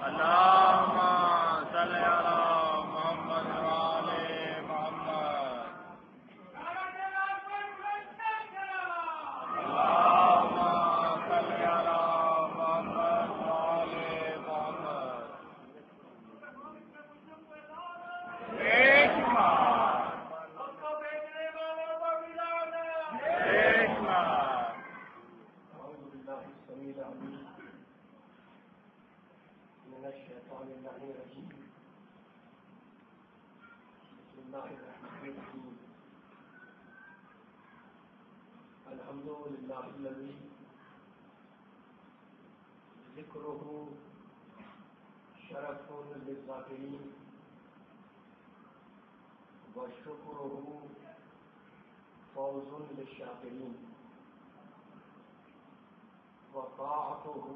اللهم صل على محمد وعلى محمد. اللهم صل على محمد وعلى محمد. من الشيطان اللعين الرجيم. بسم الله الرحمن الرحيم. الحمد لله الذي ذكره شرف للذاكرين وشكره فوز للشاكرين وطاعته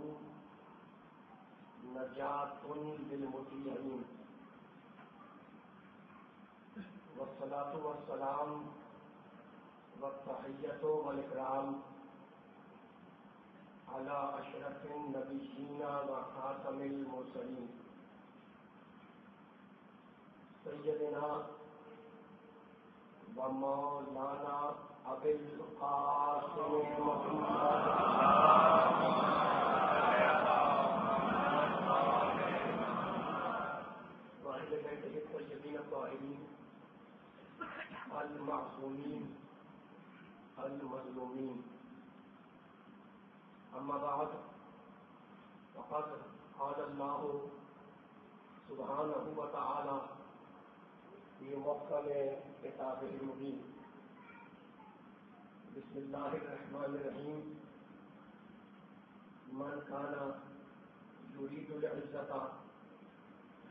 نجات للمطیعین. والصلاة والسلام والتحیۃ والاکرام علی اشرف النبیین وخاتم المرسلین سیدنا ومولانا ابی القاسم محمد الطیبین الطاہرین المعصومین المظلومین. اما بعد فقد قال اللہ سبحانہ وتعالی فی محکم کتابہ المبین. بسم اللہ الرحمن الرحیم. من کان یرید العزۃ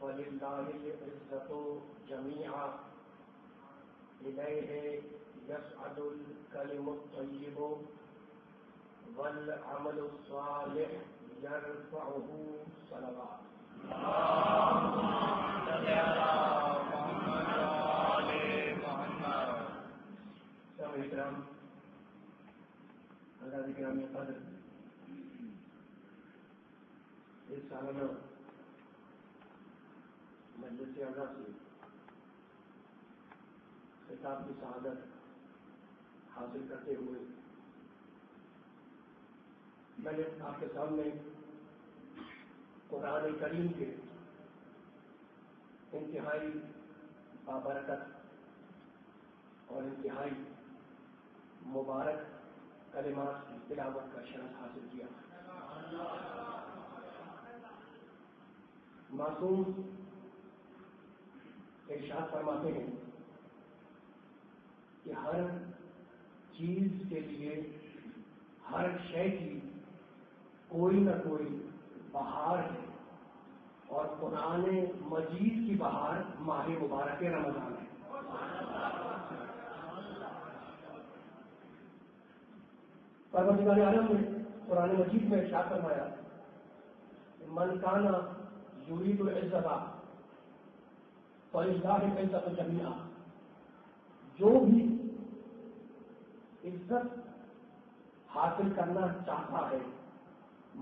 وَلِلَّهِ الْعِزَّةُ جَمِيعًا إِلَيْهِ يَصْعَدُ الْكَلِمُ الطَّيِّبُ وَالْعَمَلُ الصَّالِحُ يَرْفَعُهُ صَلَوَاتٌ. اللهم صل على محمد وعلى محمد. سامعین کرام، حضرات گرامی قدر، اس سالانہ مجلس اعلیٰ سے خطاب کی سعادت حاصل کرتے ہوئے میں نے آپ کے سامنے قرآن کریم کے انتہائی بابرکت اور انتہائی مبارک کلمات کی تلاوت کا شرف حاصل کیا. معصوم ارشاد فرماتے ہیں کہ ہر چیز کے لیے، ہر شے کی کوئی نہ کوئی بہار ہے، اور قرآن مجید کی بہار ماہ مبارک رمضان ہے. پروردگار عالم نے قرآن مجید میں ارشاد فرمایا من کان یرید العزۃ فَلِلَّهِ الْعِزَّةُ جَمِيعًا. جو بھی عزت حاصل کرنا چاہتا ہے،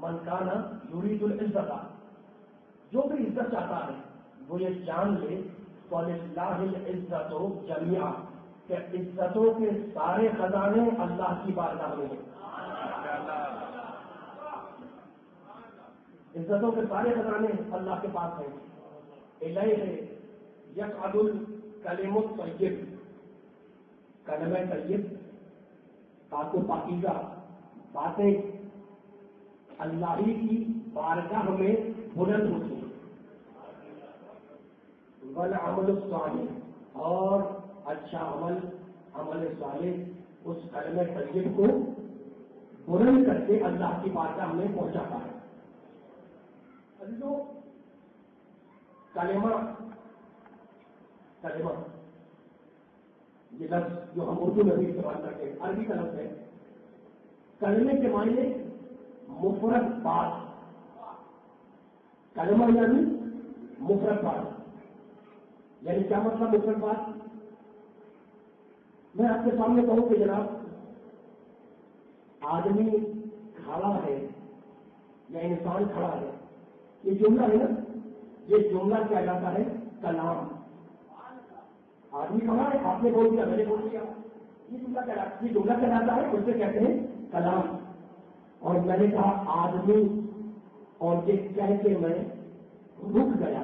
من کان یرید العزۃ، جو بھی عزت چاہتا ہے وہ یہ جان لے فَلِلَّهِ الْعِزَّةُ جَمِيعًا کہ عزتوں کے سارے خزانے اللہ کی بارگاہ میں ہیں. عزتوں کے سارے خزانے اللہ کے پاس ہیں. الیہ یصعد الکلم الطیب، کلمہ طیب، پاک و پاکیزہ باتیں اللہ ہی کی بارگاہ میں بلند ہوتی ہیں. والعمل الصالح، اور اچھا عمل، عمل صالح اس کلمہ طیب کو بلند کر کے اللہ کی بارگاہ میں پہنچاتا ہے. جو کلمہ یہ لفظ جو ہم اردو میں بھی استعمال کرتے ہیں، عربی کا لفظ ہے. کلمے کے معنی مفرد بات، کلمہ یعنی مفرد بات. یعنی کیا مطلب مفرد بات؟ میں آپ کے سامنے کہوں کہ جناب آدمی کھڑا ہے یا انسان کھڑا ہے، یہ جملہ ہے نا، یہ جملہ کہلاتا ہے کلام. آدمی کہاں ہے؟ آپ نے بول دیا، میں نے بول دیا، یہ جملہ کہلاتا ہے، اسے کہتے ہیں کلام. اور میں نے کہا آدمی، اور یہ کہہ کے میں رک گیا.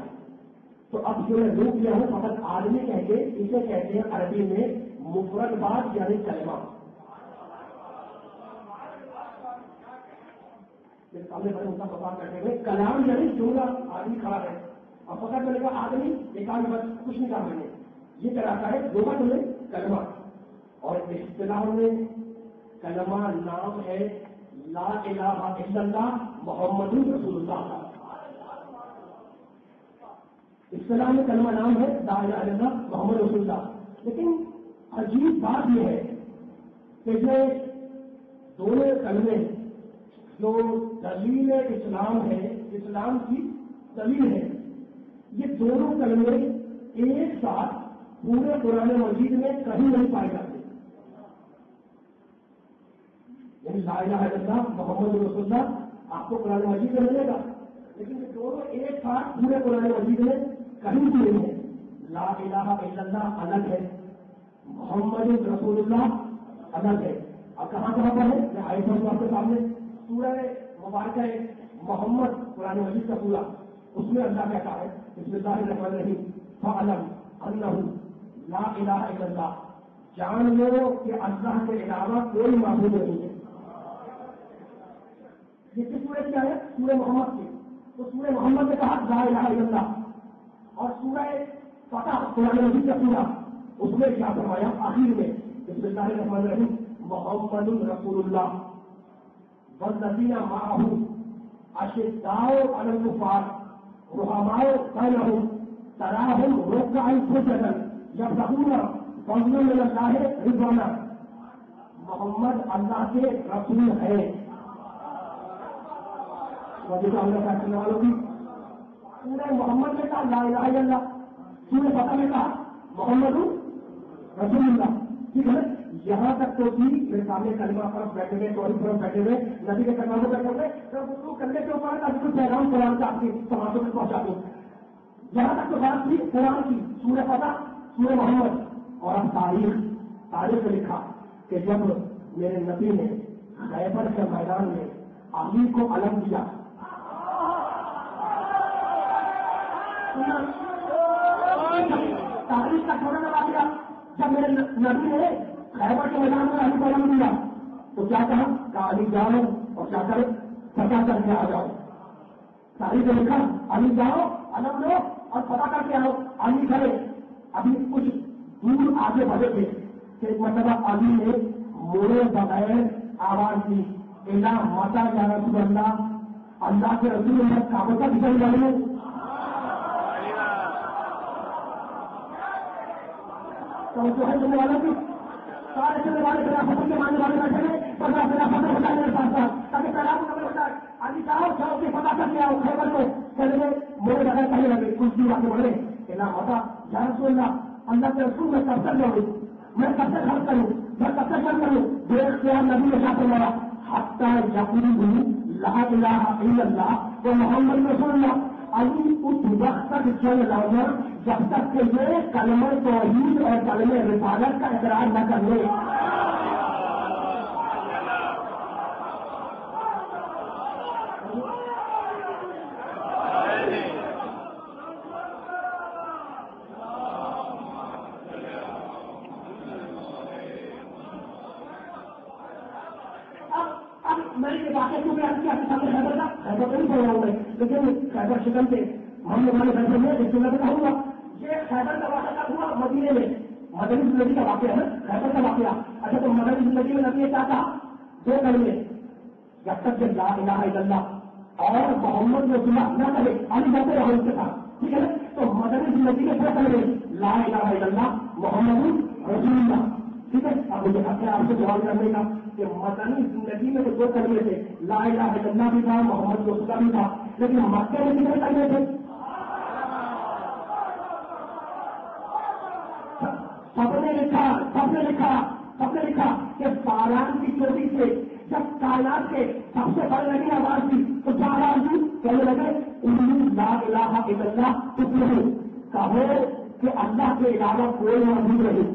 تو اب جو میں رک گیا ہوں فقط آدمی کہہ کے، اسے کہتے ہیں عربی میں مفرد بات یعنی کلمہ. سامنے بڑے ان کا سوال کرتے ہوئے کلام یعنی جملہ، آدمی کھڑا ہے اور فقط میں نے کہا آدمی، ایک آدمی بس کچھ نہیں کہا میں نے. یہ کہلاتا ہے لغت میں کلمہ. اور اصطلاح میں کلمہ نام ہے لا الہ الا اللہ محمد رسول اللہ. اصطلاح میں کلمہ نام ہے لا الہ الا اللہ محمد رسول اللہ. لیکن عجیب بات یہ ہے کہ یہ دونوں کلمے جو دلیل اسلام ہے، اسلام کی دلیل ہے، یہ دونوں کلمے ایک ساتھ پورے قرآن مجید میں کہیں نہیں پائے جاتے. یعنی لا الہ الا اللہ محمد رسول اللہ آپ کو قرآن مجید میں ملے گا، لیکن یہ دونوں ایک ساتھ پورے قرآن مجید میں کہیں بھی نہیں ہے. لا الہ الا اللہ الگ ہے، محمد رسول اللہ الگ ہے. اب کہاں کہاں پر ہے؟ میں آئی ہوں آپ کے سامنے سورہ مبارکہ محمد قرآن مجید کا سورہ، اس میں اللہ کہتا ہے بسم اللہ الرحمن الرحیم فاعلم انہ لا الہ الا اللہ، جان لو کہ اللہ کے علاوہ کوئی معبود نہیں ہے. یہ کس سورہ کی ہے؟ سورہ محمد کی. تو سورہ محمد نے کہا لا الہ الا اللہ. اور سورہ فتح قرآن مجید کا سورہ، اس میں کیا فرمایا آخر میں بسم اللہ الرحمن الرحیم محمد رسول اللہ والذین معہ اشداء علی الکفار رحماء بینہم تراہم رکعا سجدا یبتغون فضلا من اللہ رضوانا. محمد اللہ کے رسول ہے. وجہ اللہ کا سننے والوں کی سورہ محمد میں کہا لا الہ الا اللہ، سورہ فتح میں کہا محمد رسول اللہ. ٹھیک ہے، یہاں تک تو بھی میرے سامنے کلمہ فرق بیٹھے ہوئے، چوری فرق بیٹھے ہوئے، نبی کے کلموں پہ بیٹھے ہوئے، گفتگو کرنے کے اوپر ابھی کچھ پیغام قرآن کا آپ کی سماجوں میں پہنچا دوں. یہاں تک تو بات تھی قرآن کی، سورہ فتح سورہ محمد. اور اب تاریخ میں لکھا کہ جب میرے نبی نے خیبر کے میدان میں علی کو علم دیا، تاریخ کا چھوڑا لگا دیا. جب میرے نبی نے خیبر کے میدان میں علی کو علم دیا تو کیا کہا علی جاؤ اور کیا کرے پتا کر کے آ جاؤ. تاریخ میں لکھا علی جاؤ علم لو اور پتا کر کے آؤ. علی کھڑے ابھی کچھ دور آگے بڑھے تھے کہ ایک مرتبہ علی نے موڑے بغیر آواز دی الا ماتا یا رسول اللہ کے رسول اللہ کعبہ کا دکھائی والے تو جو ہے چلنے والوں کی سارے چلنے والے خلافت کے ماننے والے بیٹھے گئے پر خلافت ہوتا ہے میرے پاس تاکہ سلام نمبر ہوتا ہے. علی جاؤ جاؤ کے پتا کر کے آؤ خیبر کو چلے گئے. موڑے بغیر کہیں لگے کچھ دور آگے بڑھ گئے الا ماتا یا رسول اللہ کے رسول میں کب تک جاؤں، میں کب تک خرچ کروں، میں کب تک خرچ کروں. دیکھ کے نبی نے کیا فرمایا حتی یقولوا لا الہ الا اللہ و محمد رسول اللہ. علی اس وقت تک چل رہا جب تک کہ یہ کلمہ توحید اور کلمہ رسالت کا اقرار نہ کر لے. میں نے یہ واقعہ کیوں بیان کیا خیبر کا خیبر نہیں پڑھ رہا ہوں میں، لیکن خیبر شکن سے ہم لوگوں نے فیصلے میں اس میں کہوں گا یہ خیبر کا واقعہ ہوا مدینے میں، مدنی زندگی کا واقعہ ہے خیبر کا واقعہ. اچھا تو مدنی زندگی میں نبی کیا کہا؟ دو کلمے جب تک کہ لا الہ الا اللہ اور محمد رسول اللہ نہ کہے علی جاتے رہو اس کے ساتھ. ٹھیک ہے، تو مدنی زندگی کے دو کلمے لا الہ الا اللہ محمد رسول اللہ. ٹھیک ہے، اب مجھے اپنے آپ سے جواب کرنے کا کہ مدنی زندگی میں جو دو کلمے تھے لا الہ الا اللہ بھی تھا محمد رسول اللہ بھی تھا، لیکن مکے میں کتنے کلمے تھے؟ سب نے لکھا کہ باران کی چوٹی سے جب کائنات کے سب سے بڑے نبی آواز دی تو کیا آواز دی؟ کہنے لگے لا الہ الا اللہ تفلحوا، کہو کہ اللہ کے علاوہ کوئی موجود نہیں۔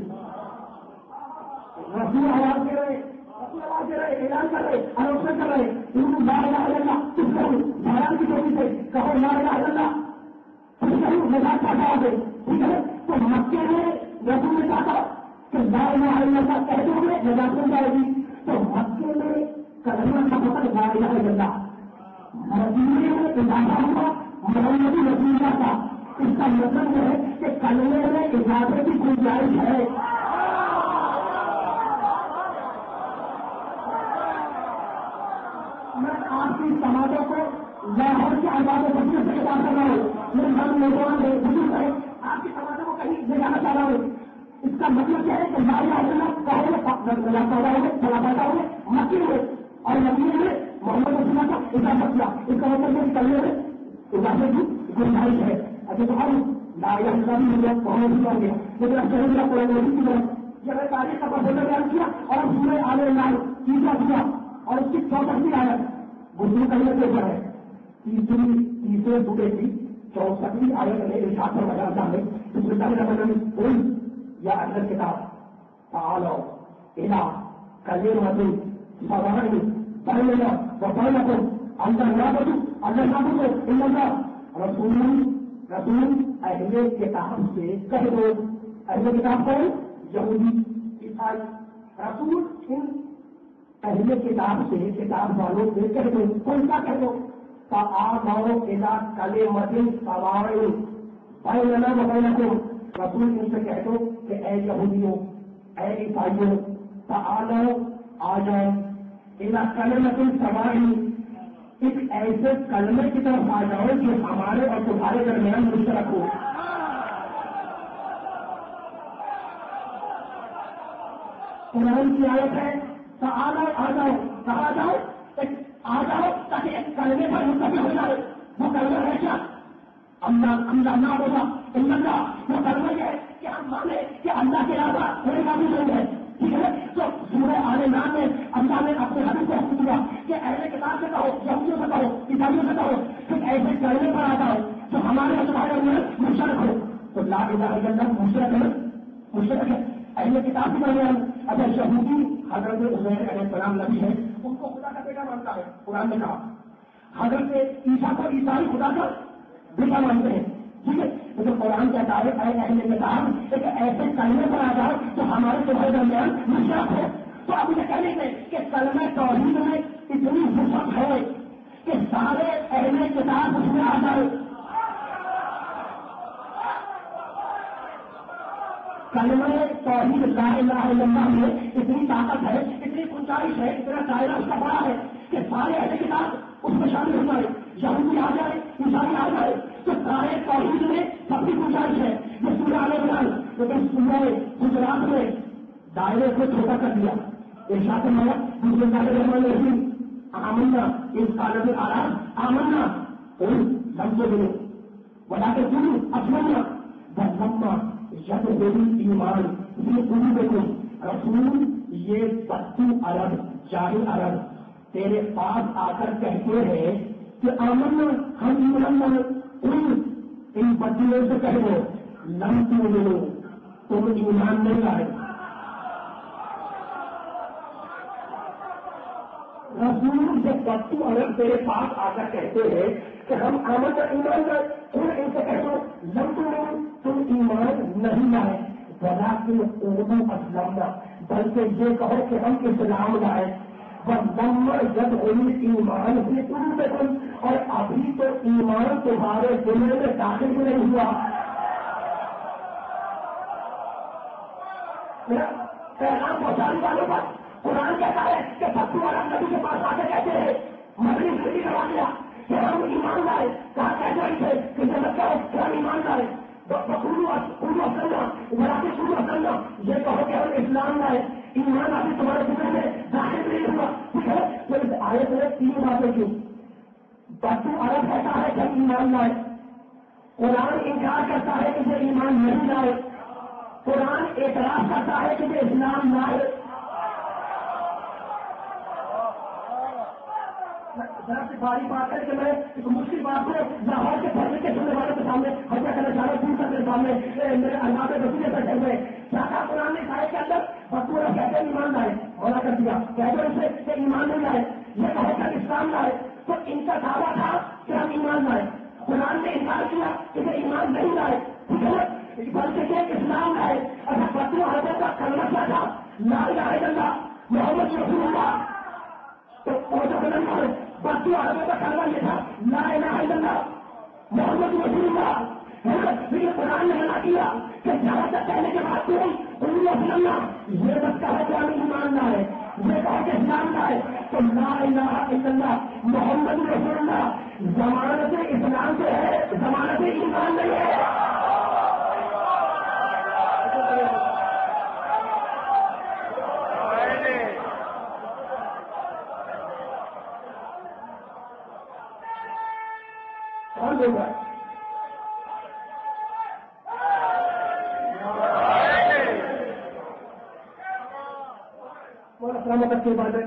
رسول آواز دے رہے، رسول آواز دے رہے، اعلان کر رہے، اناؤنسمنٹ کر رہے، لا الہ الا اللہ تفلحوا، بھارت کی کوشش سے کہو لا الہ الا اللہ تفلحوا، نجات پا جاؤ گے، ٹھیک ہے؟ تو مکے میں رسول نے کہا کہ لا الہ الا اللہ کہہ دو گے نجات مل جائے گی، تو مکے میں کلمہ کا مطلب لا الہ الا اللہ، مدینے میں اضافہ ہوا محمد رسول اللہ کا، اس کا مطلب یہ ہے کہ کلمے میں اضافے کی گنجائش ہے۔ میں آپ کی سماجوں کو لاہور کے آزاد بچوں سے بات کر رہا ہوں، میرے ساتھ نوجوان ہے، بزرگ ہے، آپ کی سماجوں کو کہیں لے جانا چاہ رہا ہوں۔ اس کا مطلب کیا ہے کہ لا الہ الا اللہ کہو گے پیدا ہوگے، بڑا پیدا ہوگے، مکی ہوئے اور مدینے میں محمد رسول اللہ کا اضافہ کیا، اس کا مطلب یہ کلمے میں اضافے کی گنجائش ہے۔ اچھا تو ہم لا الہ الا اللہ بھی محمد رسول اللہ گیا، لیکن اب چلے گا قرآن مجید کی طرف، جب تاریخ کا پسند بیان کیا اور سورہ آل عمران تیسرا سورہ اور اس کی 64ویں آیت گزرو کرنے کے اوپر ہے، تیسرے سورے کی 64ویں آیت میں ارشاد فرمایا اللہ نے، بسم اللہ الرحمن الرحیم، قل یا اہل الکتاب تعالوا الی کلمۃ سواء بیننا وبینکم الا نعبد الا اللہ، رسول اہل کتاب سے کہہ دو، اہل کتاب کو یہودی عیسائی، رسول ان اہل کتاب سے، کتاب والوں سے کہہ دو، کون سا کہہ دو، تعالوا الی کلمۃ سواء بیننا وبینکم، رسول ان سے کہہ دو کہ اے یہودیوں، اے عیسائیوں، تعالوا آ جاؤ الی کلمۃ سواء، ایک ایسے کلمے کی طرف آ جاؤ جو ہمارے اور تمہارے درمیان مشترک ہو۔ قرآن کی آیت ہے تعالوا آ جاؤ، کہا جاؤ آ جاؤ تاکہ ایک کلمے پر متفق ہو جائے، وہ کلمہ ہے کیا؟ اللہ نہ ہوگا اللہ، وہ کلمہ یہ ہے کہ ہم مانے کہ اللہ کے علاوہ کوئی معبود نہیں ہے، ٹھیک ہے؟ تو سورہ آل عمران میں اللہ نے اپنے حبیب کو حکم دیا کہ اہل کتاب سے کہو، یہودیوں سے کہو، عیسائیوں سے کہو کہ ایسے کلمے پر آ جاؤ جو ہمارے اور تمہارے درمیان مشترک ہو۔ تو لا الہ الا اللہ مشترک ہے اہل کتاب کے درمیان۔ اگر یہودی حضرت عزیر علیہ السلام نبی ہے، ان کو خدا کا بیٹا مانتا ہے، قرآن نے کہا، حضرت عیسیٰ کو عیسائی خدا کا بیٹا مانتے ہیں، ٹھیک ہے؟ لیکن قرآن کہتا ہے اے اہل کتاب ایک ایسے کلمے پر آ جاؤ جو ہمارے تمہارے درمیان مشترک ہو۔ تو اب یہ کہنے سے کہ کلمہ توحید میں اتنی وسعت ہے کہ سارے اہل کتاب اس میں آ جائے۔ کلمہ توحید لا الہ الا اللہ میں اتنی طاقت ہے، اتنی گنجائش ہے، اتنا دائرہ اس کا بڑا ہے کہ سارے اہل کتاب اس میں شامل ہو جائے، یہودی آ جائے، عیسائی آ جائے، تو سارے توحید میں سب کی گنجائش ہے۔ یہ سورہ آل عمران، لیکن سورہ حجرات میں دائرے کو چھوٹا کر دیا، ارشاد فرمایا بسم اللہ الرحمن الرحیم، آمنا اس قالت العرب آمنا قل لم تؤمنوا ولکن قولوا اسلمنا ولما یدخل ایمان فی قلوبکم، رسول یہ بدو عرب، جاہل عرب تیرے پاس آ کر کہتے ہیں کہ آمنا ہم ایمان لائے، ان بدلوں سے کہہ دو لم تؤمنوا تم ایمان نہیں لائے۔ رسول سے بدو عرب تیرے پاس آ کر کہتے ہیں کہ ہم آمن کا ایمان لائے، ان سے کہہ دو لم تؤمنوا تم ایمان نہیں لائے، ولیکن قولوا اسلمنا، بلکہ یہ کہو کہ ہم اسلام لائے، ولما يدخل ایمان فی قلوبکم، اور ابھی تو ایمان تمہارے دلوں میں داخل بھی نہیں ہوا۔ پیغام پہنچانے والوں پر قرآن کہتا ہے کہ بدو عرب نبی کے پاس آ کے کہتے ہیں مدنی زندگی کروا دیا کہ ہم ایمان لائے، کہا کہتے رہے تھے کہ جب کہ ہم ایمان لائے، یہ کہو کہ ہم اسلام لائے، ایمان ابھی تمہارے دل میں داخل نہیں ہوا، ٹھیک ہے؟ تو اس آیت میں تین باتیں کی، بدو عرب کہتا ہے کہ ہم ایمان لائے، قرآن انکار کرتا ہے کہ یہ ایمان نہیں لائے، قرآن اعتراف کرتا ہے کہ یہ اسلام لائے۔ ذرا سی باری بات ہے کہ میں ایک مشکل بات کو لاہور کے پڑھنے سامنے میرے اللہ کے رسول بیٹھے ہوئے کیا قرآن نے کہا کے اندر بطور کہتے ایمان لائے منع کر دیا کہتے اسے کہ ایمان نہیں لائے یہ کہے کہ اسلام لائے تو ان کا دعویٰ تھا کہ ہم ایمان لائے قرآن نے انکار کیا کہ وہ ایمان نہیں لائے بلکہ کہ اسلام لائے اچھا بطور عربوں کا کلمہ کیا تھا لا الہ الا اللہ محمد رسول اللہ تو بطور عربوں کا کلمہ یہ تھا لا الہ الا اللہ محمد رسول اللہ لیکن قرآن نے منع کیا کہ جہاں تک کہنے کے بعد کوئی یہ بس کہا کہ ہم ایمان لائے یہ کہا کہ اسلام لائے تو لا الہ الا اللہ محمد رسول اللہ ضمانت اسلام سے ہے ضمانت ایمان نہیں ہے. کون بول رہا ہے؟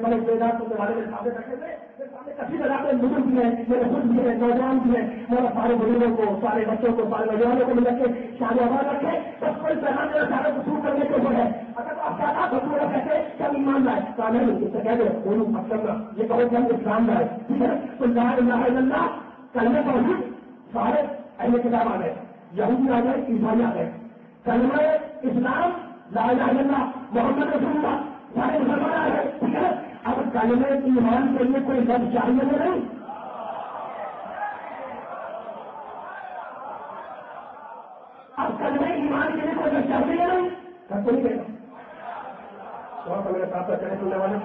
بڑے بیدار سننے والے میرے سامنے رکھے تھے میرے سامنے کافی جگہ پہ بزرگ بھی ہیں میرے خود بھی ہیں نوجوان بھی ہیں میرا سارے بزرگوں کو سارے بچوں کو سارے نوجوانوں کو مل رکھے شان آباد رکھے بس کوئی پیغام میرا سارے وصول کرنے کے اوپر ہے. اگر آپ کیا بچوں کہتے کہ ہم ایمان لائے کہا نہیں اس سے کہہ دے بولوں مطلب نہ یہ کہو کہ ہم اسلام لائے ٹھیک ہے تو لا الہ الا اللہ کلمہ توحید سارے اہل کتاب آ گئے یہودی آ گئے عیسائی آ گئے کلمہ اسلام لا الہ الا اللہ محمد رسول اللہ سارے مسلمان آ گئے ٹھیک ہے. اب کلمہ ایمان کے لیے کوئی لفظ چاہیے نہیں اب کلمہ ایمان کے لیے کوئی لفظ چاہیے نہیں سب کو نہیں کہنا میرے ساتھ چلے سننے والے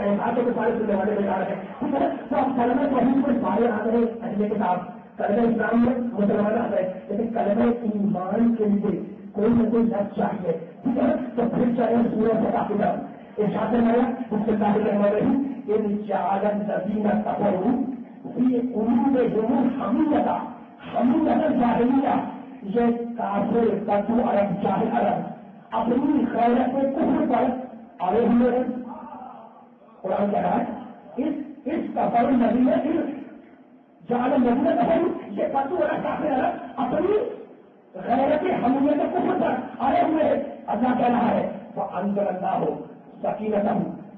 احساسوں کے سارے سننے والے میں آ رہے ہیں ٹھیک ہے. تو اب کلمہ توحید میں سارے آ رہے اہل کتاب کلمہ اسلام میں مسلمان آ گئے لیکن کلمہ ایمان کے لیے کوئی نہ کوئی لفظ چاہیے ٹھیک ہے. تو پھر چاہے سورج سے کافی ڈر ارشاد فرمایا بسم اللہ الرحمن الرحیم ان جعل الذین کفروا فی قلوبہم حمیۃ الجاہلیہ یہ کافر بدو عرب جاہل عرب اپنی غیرت کفر پر اڑے ہوئے ہیں. قرآن کہہ رہا ہے اس کفر الذین جعل الذین کفروا یہ بدو عرب کافر عرب اپنی غیرت حمیت کفر پر اڑے ہوئے ہیں. اللہ کہہ رہا ہے وانزل اللہ سکینتہ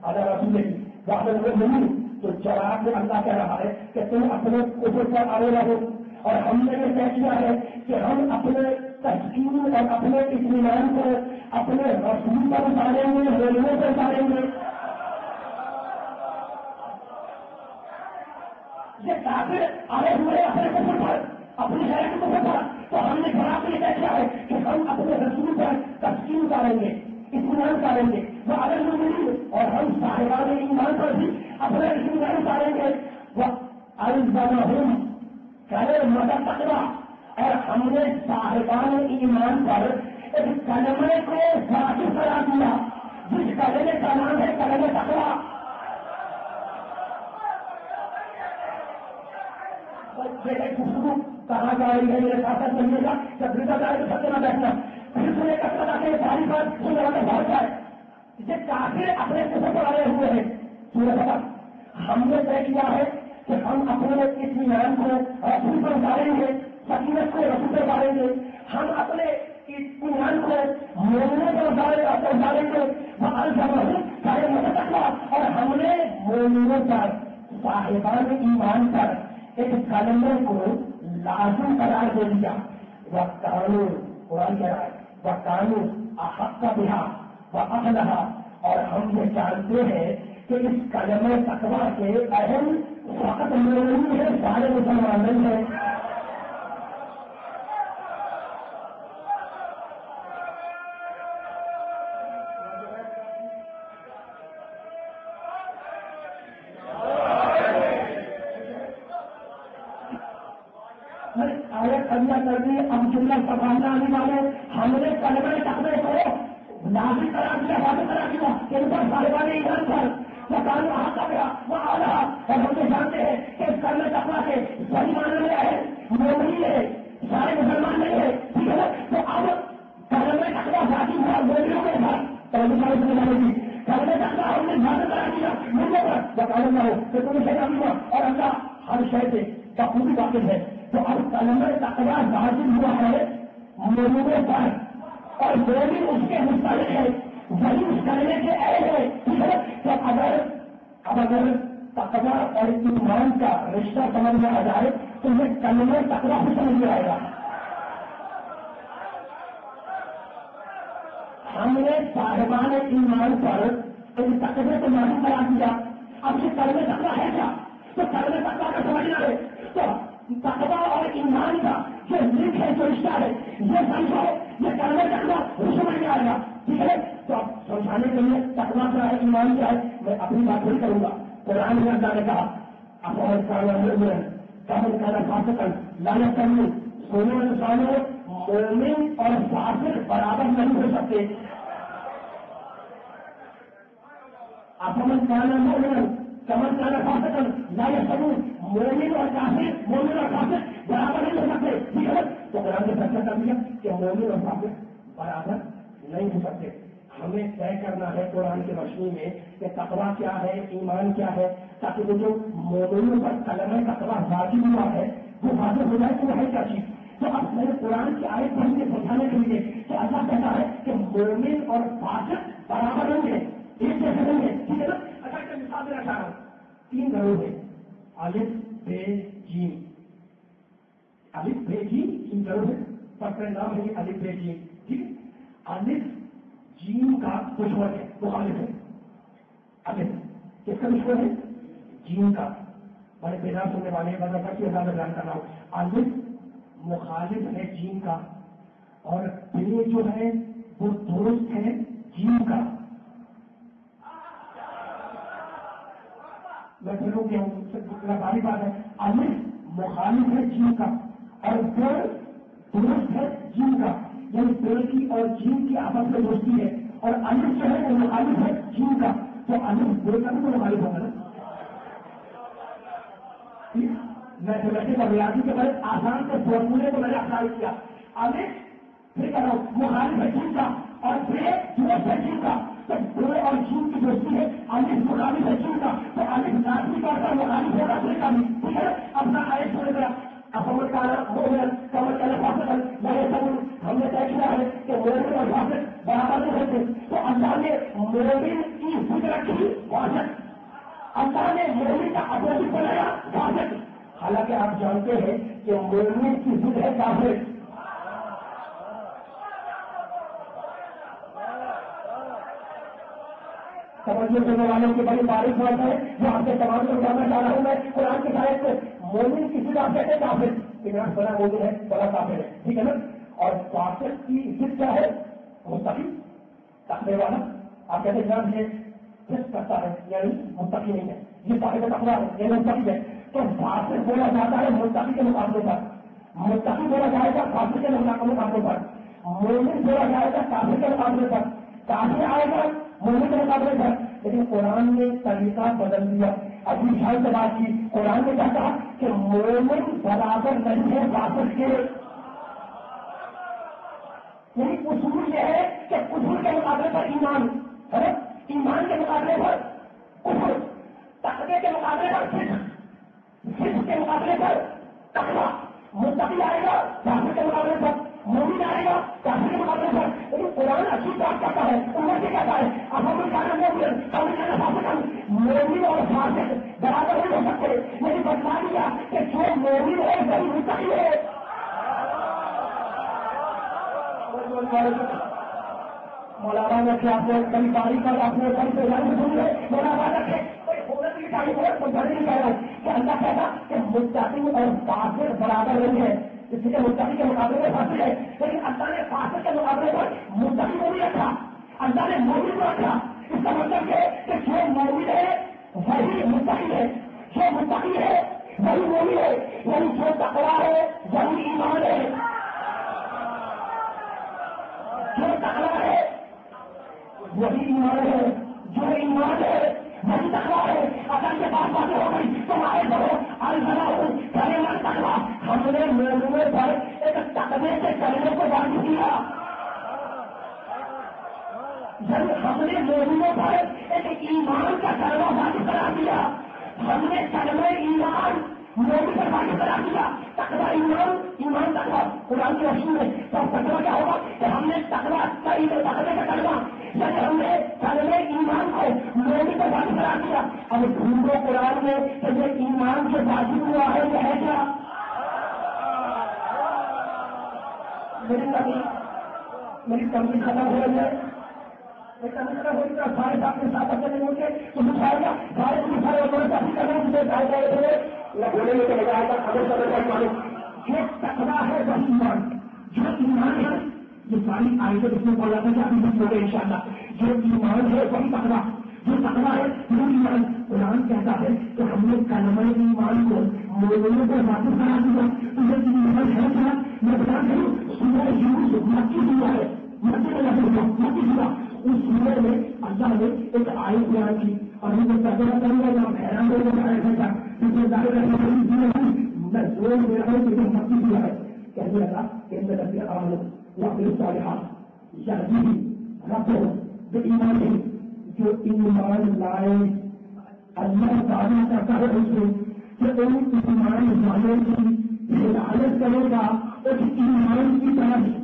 علی رسولہ وعلی المؤمنین تو جواب میں اللہ کہہ رہا ہے کہ تم اپنے کفر پر اڑے رہو اور ہم نے یہ طے کیا ہے کہ ہم اپنے تسکین اور اپنے اطمینان کو اپنے رسول پر اتاریں گے مومنوں پر اتاریں گے. یہ کافر اڑے ہوئے اپنے کفر پر اپنی غیرت کفر پر تو ہم نے جواب میں یہ طے کیا ہے کہ ہم اپنے رسول پر تسکین اتاریں گے اطمینان اتاریں گے وہ عدل المؤمنین اور ہم صاحبان ایمان پر بھی اپنے اطمینان اتاریں گے. وہ الزمہم کرے مدد تقویٰ اور ہم نے صاحبان ایمان پر ایک کلمے کو واجب کرا دیا جس کلمے کا نام ہے کلمہ تقویٰ. خوشبو کہاں جا رہی ہے میرے ساتھ بنیے گا جب رضا جائے تو سب نہ بیٹھنا پھر سنے کا پتا کہ ساری بات سننے والے بہت جائے یہ کافر اپنے کفر پر آئے ہوئے ہیں. سورہ ہم نے طے کیا ہے کہ ہم اپنے اطمینان کو رسول پر اتاریں گے سکینت کو رسول پر اتاریں گے ہم اپنے اطمینان کو مومنوں پر اتاریں گے وہ الزمہم سارے متقوا اور ہم نے مومنوں پر صاحبان ایمان پر ایک کلمے کو لازم قرار دے دیا. وہ قانون قرآن کہہ رہا ہے وہ قانون احق بہا وہ اہلہا اور ہم یہ جانتے ہیں کہ اس کلمہ تقویٰ کے اہم فقط مومن ہے سارے مسلمان نہیں ہیں. کر دی اب جملہ سنبھالنا آنے والے ہم نے کلمہ تقویٰ کو لازم قرار دیا واضح قرار دیا کہ ان پر صاحبان ایمان پر وہ قانون احاطہ کیا وہ اعلیٰ اور ہم یہ جانتے ہیں کہ اس کلمہ تقویٰ کے صحیح معنی میں ہے مومن ہے سارے مسلمان نہیں ہے ٹھیک ہے. تو اب کلمہ تقویٰ ذاتی ہوا مومنوں کے ساتھ کلمہ تقویٰ ہم نے واضح قرار دیا مومنوں پر وہ قانون نہ ہو کہ تمہیں شیطان ہوا اور اللہ ہر شے سے بخوبی واقف ہے. تو اب کلمہ تقویٰ ظاہر ہوا ہے مومنوں پر اور مومن اس کے مستحق ہے، وہی اس کلمے کے اہل ہے، ٹھیک ہے. تو اگر تقویٰ اور ایمان کا رشتہ سمجھ میں آ جائے تو یہ کلمہ تقویٰ بھی سمجھ میں آئے گا. ہم نے صاحبان ایمان پر ایک تقوی کو لاگو کرا دیا. اب یہ کلمہ تقویٰ ہے کیا؟ تو کلمہ تقویٰ کا سمجھنا ہے تو تقویٰ اور ایمان کا جو لنک ہے، جو رشتہ ہے، یہ سمجھو، یہ کلمہ تقویٰ سمجھ میں آئے گا. ٹھیک ہے. تو اب سمجھانے کے لیے تقویٰ کیا ہے، ایمان کیا ہے، میں اپنی بات نہیں کروں گا. قرآن میں اللہ نے کہا افغان کامن کا فاسقن لانا کرنے سونے انسانوں مومن اور فاسق برابر نہیں ہو سکتے. افغان کانا مومن کمن کانا فاسقن لانا کروں مومن اور کافر، مومن اور فاسق برابر نہیں ہو سکتے. ٹھیک ہے. تو قرآن نے فیصلہ کر دیا کہ مومن اور فاسق برابر نہیں ہو سکتے. ہمیں طے کرنا ہے قرآن کی روشنی میں کہ تقویٰ کیا ہے، ایمان کیا ہے، تاکہ وہ جو مومنوں پر کلمہ تقویٰ واجب ہوا ہے وہ واضح ہو جائے کہ وہ ہے کیا چیز. تو اب میں نے قرآن کی آیت پڑھ کے سمجھانے کے لیے کہ اللہ کہتا ہے کہ مومن اور فاسق برابر ہوں گے، ایک جیسے ہوں گے. ٹھیک ہے نا. اچھا ایک مثال دینا چاہ رہا ہوں. 3 گروہ ہیں، الف بے جیم. الف بے جیم 3 گروہ ہے. فرق نام ہے الف بے جیم. ٹھیک ہے. الف جیم کا دشمن ہے، مخالف ہے. الف کس کا دشمن ہے؟ جیم کا. بڑے بیدار سننے والے بڑا کر کے زیادہ بیان کر رہا ہوں. الف مخالف ہے جیم کا اور بے جو ہے وہ دوست ہے جیم کا. میں پھروں گیا ہوں، باری بات ہے. الف مخالف ہے جیم کا اور بے دوست ہے جیم کا. یعنی پیڑ کی اور جیم کی آپس میں دوستی ہے اور الف جو ہے وہ مخالف ہے جیم کا. تو الف پیڑ کا بھی تو مخالف ہوگا نا. میتھمیٹکس اور ریاضی کے بڑے آسان سے فارمولے کو میں نے اپلائی کیا. الف پھر کہہ رہا ہوں مخالف ہے جیم کا اور پیڑ دوست ہے جیم کا. تو پیڑ اور جیم کی دوستی ہے، الف مخالف ہے جیم کا. تو الف لازمی طور پر مخالف ہوگا پیڑ کا بھی. ٹھیک ہے. اپنا آیت چھوڑ گیا. افغان کا مومن کمر کا فاسقن میں ہم نے طے کیا ہے کہ مومن اور فاسق برابر نہیں ہوتے. تو اللہ نے مومن کی ضد رکھی فاسق، اللہ نے مومن کا اپوزٹ بنایا فاسق. حالانکہ آپ جانتے ہیں کہ مومن کی ضد ہے کافر. سمجھنے کرنے والوں کی بڑی باریک بات ہے جو آپ کے تمام کو بتانا چاہ رہا ہوں. میں قرآن کی شاید کو مومن کی ضد آپ کہتے ہیں کافر، ایمان بڑا مومن ہے، بڑا کافر ہے. ٹھیک ہے نا. اور فاسق کی ضد کیا ہے؟ متقی، تقوی والا. آپ کہتے ہیں جناب یہ فسق کرتا ہے یعنی متقی نہیں ہے، یہ صاحب تقوی ہے یہ متقی ہے. تو فاسق بولا جاتا ہے متقی کے مقابلے پر، متقی بولا جائے گا فاسق کے مقابلے پر، مومن بولا جائے گا کافر کے مقابلے پر، کافر آئے گا مومن کے مقابلے پر. لیکن قرآن نے طریقہ بدل دیا. ابھی شاید سے بات کی، قرآن نے کہا تھا کہ مومن برابر نہیں ہے فاسق کے. یعنی اصول یہ ہے کہ اصول کے مقابلے پر ایمان ہے، ایمان کے مقابلے پر کفر، تقوی کے مقابلے پر فسق کے مقابلے پر تقوی. متقی آئے گا کافر کے مقابلے پر، مومن آئے گا کافر کے مقابلے پر. لیکن قرآن اچھی بات کرتا ہے، عمر سے کہتا ہے افغان کانا مومن کمن کانا فاسقن. مومن اور فاسق برابر نہیں ہو سکتے. میری بتلا دیا کہ جو مومن ہے وہی متقی ہے. مولانا نے کیا آپ نے کئی تاریخ پر اپنے کئی تیاری سن لے. مولانا رکھے کوئی ہونا بھی چاہیے نہیں کہہ رہا ہوں کہ اللہ کہتا کہ متقی اور فاسق برابر نہیں ہے. اس لیے متقی کے مقابلے میں فاسق ہے، لیکن اللہ نے فاسق کے مقابلے پر متقی کو بھی رکھا، اللہ نے مومن کو رکھا. اس کا مطلب یہ کہ جو مومن ہے وہی متقی ہے، جو متقی ہے وہی مومن ہے، یعنی جو تقویٰ ہے وہی ایمان ہے، جو تقویٰ ہے وہی ایمان ہے، جو ایمان ہے وہی تقویٰ ہے. اگر یہ بات باتیں ہو گئی تو آئے بڑھو الزما ہوں کلمہ تقویٰ. ہم نے مومنوں پر ایک تقوی کے کلمے کو واضح کیا، جب ہم نے مومنوں پر ایک ایمان کا کلمہ واضح کرا دیا. ہم نے کلمہ ایمان مومن پر واضح کرا دیا. تقویٰ ایمان، ایمان تقویٰ. قرآن کی روشنی میں تو تقویٰ کیا ہوگا کہ ہم نے تقویٰ تقوی کا کلمہ جیسے ہم نے کلمہ ایمان کو مومن پر واجب قرار دیا. اب ڈھونڈو قرآن میں کہ یہ ایمان کے واجب ہوا ہے یہ ہے کیا؟ میری تمغیر ختم ہو رہی ہے. سارے آپ کے ساتھ اچھے نہیں ہوتے تو دکھائے گا سارے لکھنے میں چلے جائے گا. خبر سمجھ معلوم یہ تقویٰ ہے وہ ایمان جو ایمان ہے. یہ ساری آیتیں اس میں بولا تھا کہ ابھی بھی بولے ان شاء اللہ. جو ایمان ہے وہی تقویٰ جو تقویٰ ہے وہ ایمان. قرآن کہتا ہے کہ ہم نے کلمہ ایمان کو مومنوں پر واپس کرا دیا. تو یہ ایمان ہے کیا میں بتا دوں. سورہ یونس مکی ہوا ہے مکی ہوا. اس سورہ میں اللہ نے ایک آیت بیان کی اور ہم کو ترجمہ کریں گے ہم حیران ہو جائے گا کیونکہ ظاہر مکی ہوا ہے. کہنے لگا کہ میں ربی عالم وقت الصالحات یعنی رب جو ایمان ہے جو ایمان لائے اللہ تعالیٰ کرتا ہے اس سے کہ ان ایمان والوں کی ہدایت کرے گا ایک ایمان کی طرف.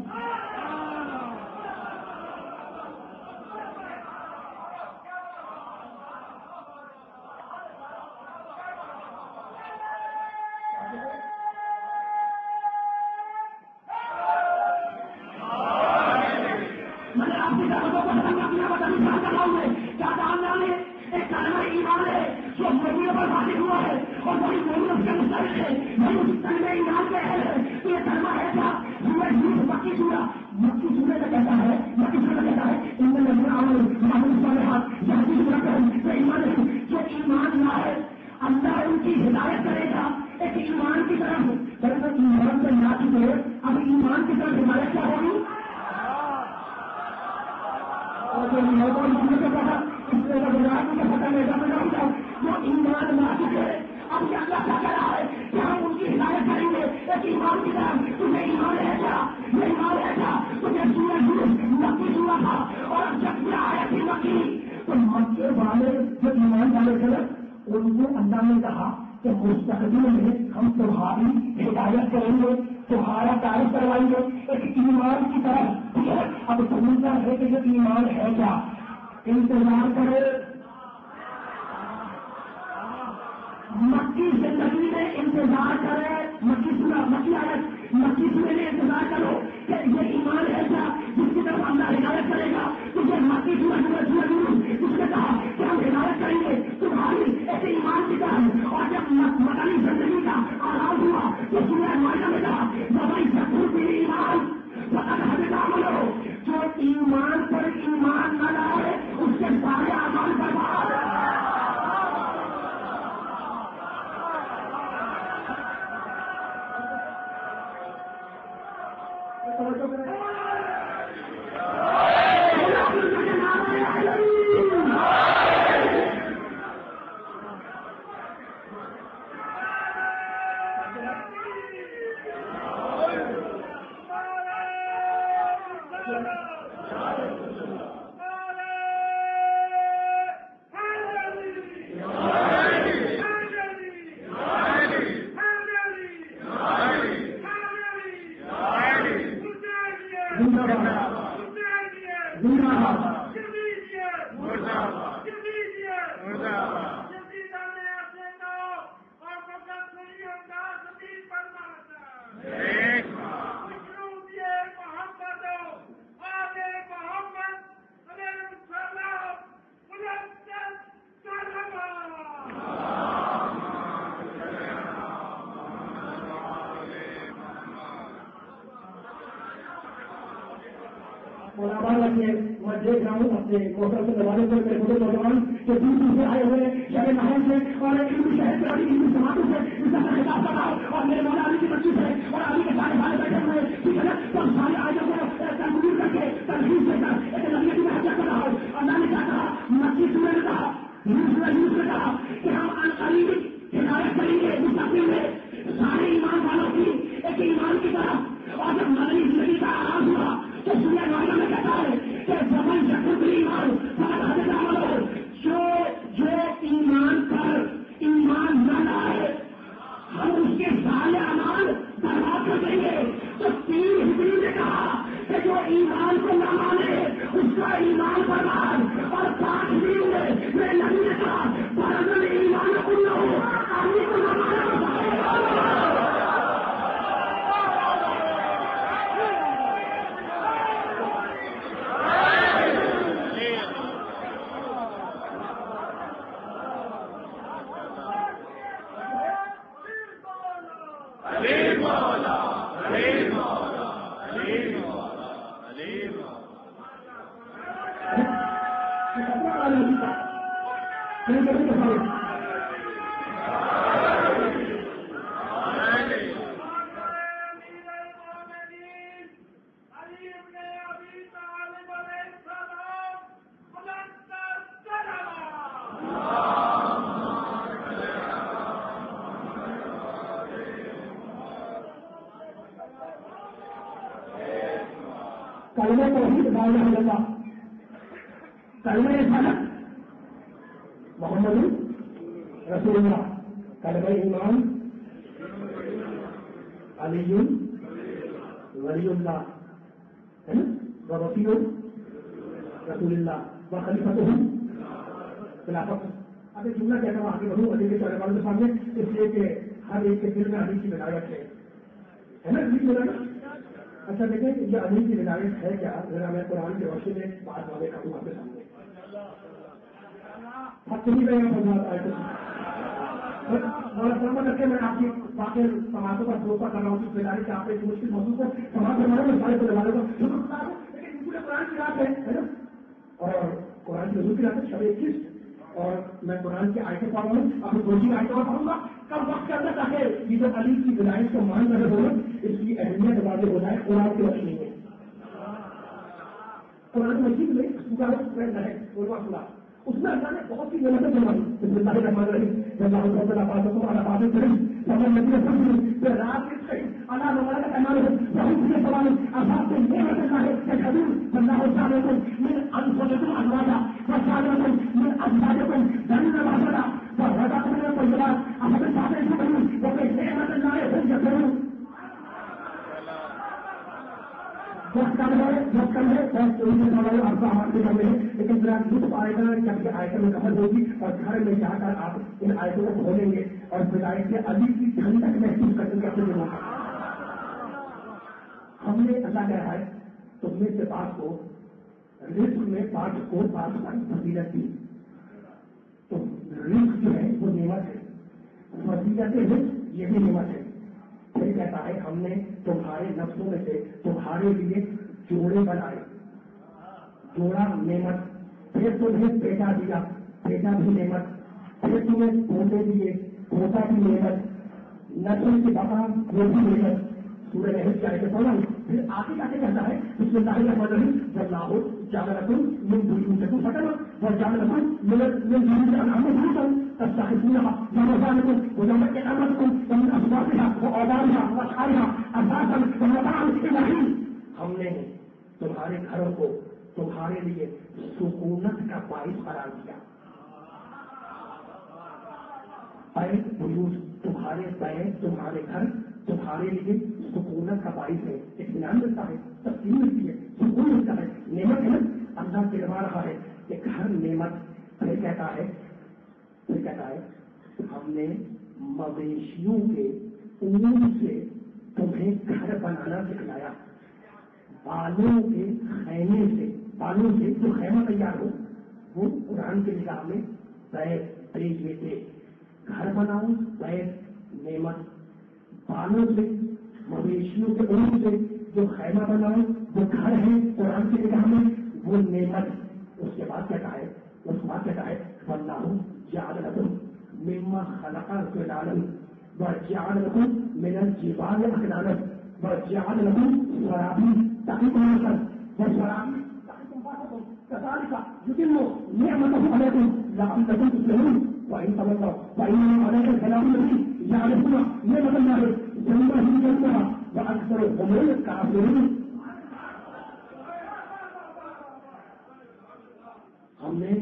مستقبل میں ہم تمہاری ہدایت کریں گے تمہارا تعریف کروائیں گے ایک ایمان کی طرف. اب سمجھنا ہے کہ یہ ایمان ہے کیا. انتظار کرے مکی زندگی میں انتظار کرے مکی سورے میں انتظار کرو کہ یہ ایمان ہے کیا جس کی طرف اللہ ہدایت کرے گا. تجھے مکی اس نے کہا کہ ہم ہدایت کریں گے تمہاری ایسے ایمان کی طرف. اور جب مدنی زندگی کا آغاز ہوا تو سورہ مائدہ میں کہا بھائی سکون بھی ایمان پتہ ہو جو ایمان پر ایمان نہ لائے اس کے سارے اعمال برباد. میں دیکھ رہا ہوں اپنے موٹر سے دروازے پر چھوٹے نوجوان جو دور دور سے آئے ہوئے شہر محل سے اور شہر سے ہندو سماجوں سے اس کا خطاب کر رہا ہوں اور میرے مولا علی کی مسجد ہے اور علی کے سارے بھائی بیٹھے ہوئے ٹھیک ہے نا. تو سارے آئے کو تنظیم کر کے تنظیم سے ایک نبی کی محنت کر رہا ہوں. اللہ نے کیا کہا مسجد نے کہا یوسف نے کہا کہ ہم عنقریب ہدایت کریں گے مستقبل میں سارے ایمان والوں کی ایک ایمان کی طرف. اور جب مدنی زندگی کا آغاز ہوا تو سورہ مائدہ میں کہتا ہے کہ زبان شکر ایمان جو ایمان پر ایمان نہ لائے ہم اس کے سارے اعمال برباد کر دیں گے. تو 3 ہجری نے کہا کہ جو ایمان کو نہ مانے اس کا ایمان برباد، اور 5 ہجری میں نبی نے کہا فرض ایمان کلو آدمی کو نہ مانا کلمہ توحید لا الہ الا اللہ، کلمہ رسالت محمد رسول اللہ، کلمہ ایمان علی ولی اللہ ہے نا، ووصی رسول اللہ وخلیفۃہ خلافت۔ اب ایک جملہ کہتا ہوں آگے بڑھوں علی کے چارے والوں کے سامنے، اس لیے کہ ہر ایک کے دل میں علی کی ولایت ہے نا، علی کی ولایت۔ اچھا دیکھیں یہ علی کی ولایت ہے کیا، ذرا میں قرآن کی روشنی میں بات واضح کروں آپ کے سامنے۔ اور سمجھ رکھے میں آپ کی باقی سماجوں کا بھروسہ کر رہا ہوں کہ ولایت آپ ایک مشکل موضوع کو سماج بنانے میں سارے کو لگا لیکن پورے قرآن کی رات ہے نا، اور قرآن کی حضور کی رات ہے شب 21، اور میں قرآن کی آیتیں پڑھ رہا ہوں، اپنی دوسری آیتوں میں پڑھوں گا کب وقت کرنا چاہے یہ جو علی کی ولایت کو مان رہے ہو اس کی اہمیت واضح ہو جائے قرآن کی روشنی میں۔ قرآن مجید میں اس میں اللہ نے بہت سی نعمتیں بنوائی، بسم اللہ الرحمن الرحیم، اللہ تعالیٰ باتوں علی بات کریں سمجھ نبی رسول رات کے صحیح اللہ وغیرہ کا پیمانے ہے بہت سے سوال آزاد سے نعمت ہے کہ حضور اللہ تعالیٰ من انفسکم ازواجا وجعلکم من ازواجکم بنین وحشرا ورزقکم من الطیبات احد صاحب سبحان وبنعمت اللہ هم یکفرون۔ وقت کم ہے آپ کا ہاتھ میں کم ہے، لیکن ذرا لطف آئے گا جب یہ آیتیں مکمل ہوگی اور گھر میں جا کر آپ ان آیتوں کو کھولیں گے اور ولایت کے علی کی ٹھنڈک محسوس کریں گے اپنے دلوں کا۔ ہم نے اللہ کہا ہے تم میں سے پاک کو رزق میں پاک کو پاک فضیلت دی، تو رزق جو ہے وہ نعمت ہے، فضیلت رزق یہ بھی نعمت ہے۔ پھر کہتا ہے ہم نے تمہارے نفسوں میں سے تمہارے لیے جوڑے بنائے، جوڑا نعمت، پھر تمہیں بیٹا دیا، بیٹا بھی نعمت، پھر تمہیں پوتے دیے، پوتا بھی نعمت، نسل کی بقا وہ بھی نعمت۔ سورہ نحل کی آیتیں پڑھا، پھر آگے جا کے کہتا ہے بسم اللہ الرحمن الرحیم واللہ جعل لکم من بیوتکم سکنا وجعل لکم من جلود الانعام بيوتا تستخفونها ومصالحكم ويمكن امركم ومن اصواتها واوبارها واشعارها اساسا ومتاعا الى حين۔ ہم نے تمہارے گھروں کو تمہارے لیے سکونت کا باعث قرار دیا، تمہارے بیت تمہارے گھر تمہارے لیے سکونت کا باعث ہے، اطمینان ملتا ہے، تسکین ملتی ہے، سکون ملتا ہے، نعمت ہے۔ اللہ کہوا رہا ہے کہ گھر نعمت، پھر کہتا ہے ہم نے مویشیوں کے اون سے تمہیں گھر بنانا سکھلایا، بالوں کے خیمے سے، بالوں سے جو خیمہ تیار ہو وہ قرآن کی نگاہ میں بیت میں سے گھر بناؤ، بیت نعمت، بالوں سے مویشیوں کے اون سے جو خیمہ بناؤ وہ گھر ہے قرآن کی نگاہ میں وہ نعمت۔ اس کے بعد کہتا ہے واللہ جعل لکم مما خلق ظلالا وجعل لکم من الجبال اکنانا وجعل لکم سرابیل تقیکم ناسا وسرابیل تقیکم باسکم كذلك يتم نعمته عليكم لعلكم تفلحون وإن تولوا فإنما عليك الكلام الذي يعرفون نعمة الله ثم هم يكفرون وأكثرهم الكافرون۔ ہم نے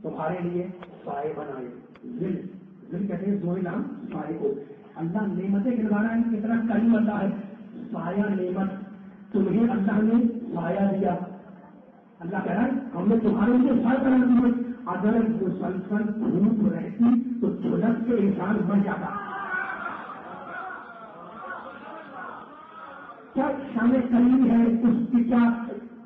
تمہارے لیے سائے بنائے، ذل کہتے ہیں زوئے نام سائے کو۔ اللہ نعمتیں گنوانا ہے کتنا کریم اللہ ہے، سایہ نعمت تمہیں اللہ نے سایہ دیا. اللہ کہہ رہا ہے ہم نے تمہارے لیے سایہ قرار دیا. اگر مسلسل دھوپ رہتی تو جھلک کے انسان مر جاتا. کیا شان کریم ہے اس کی, کیا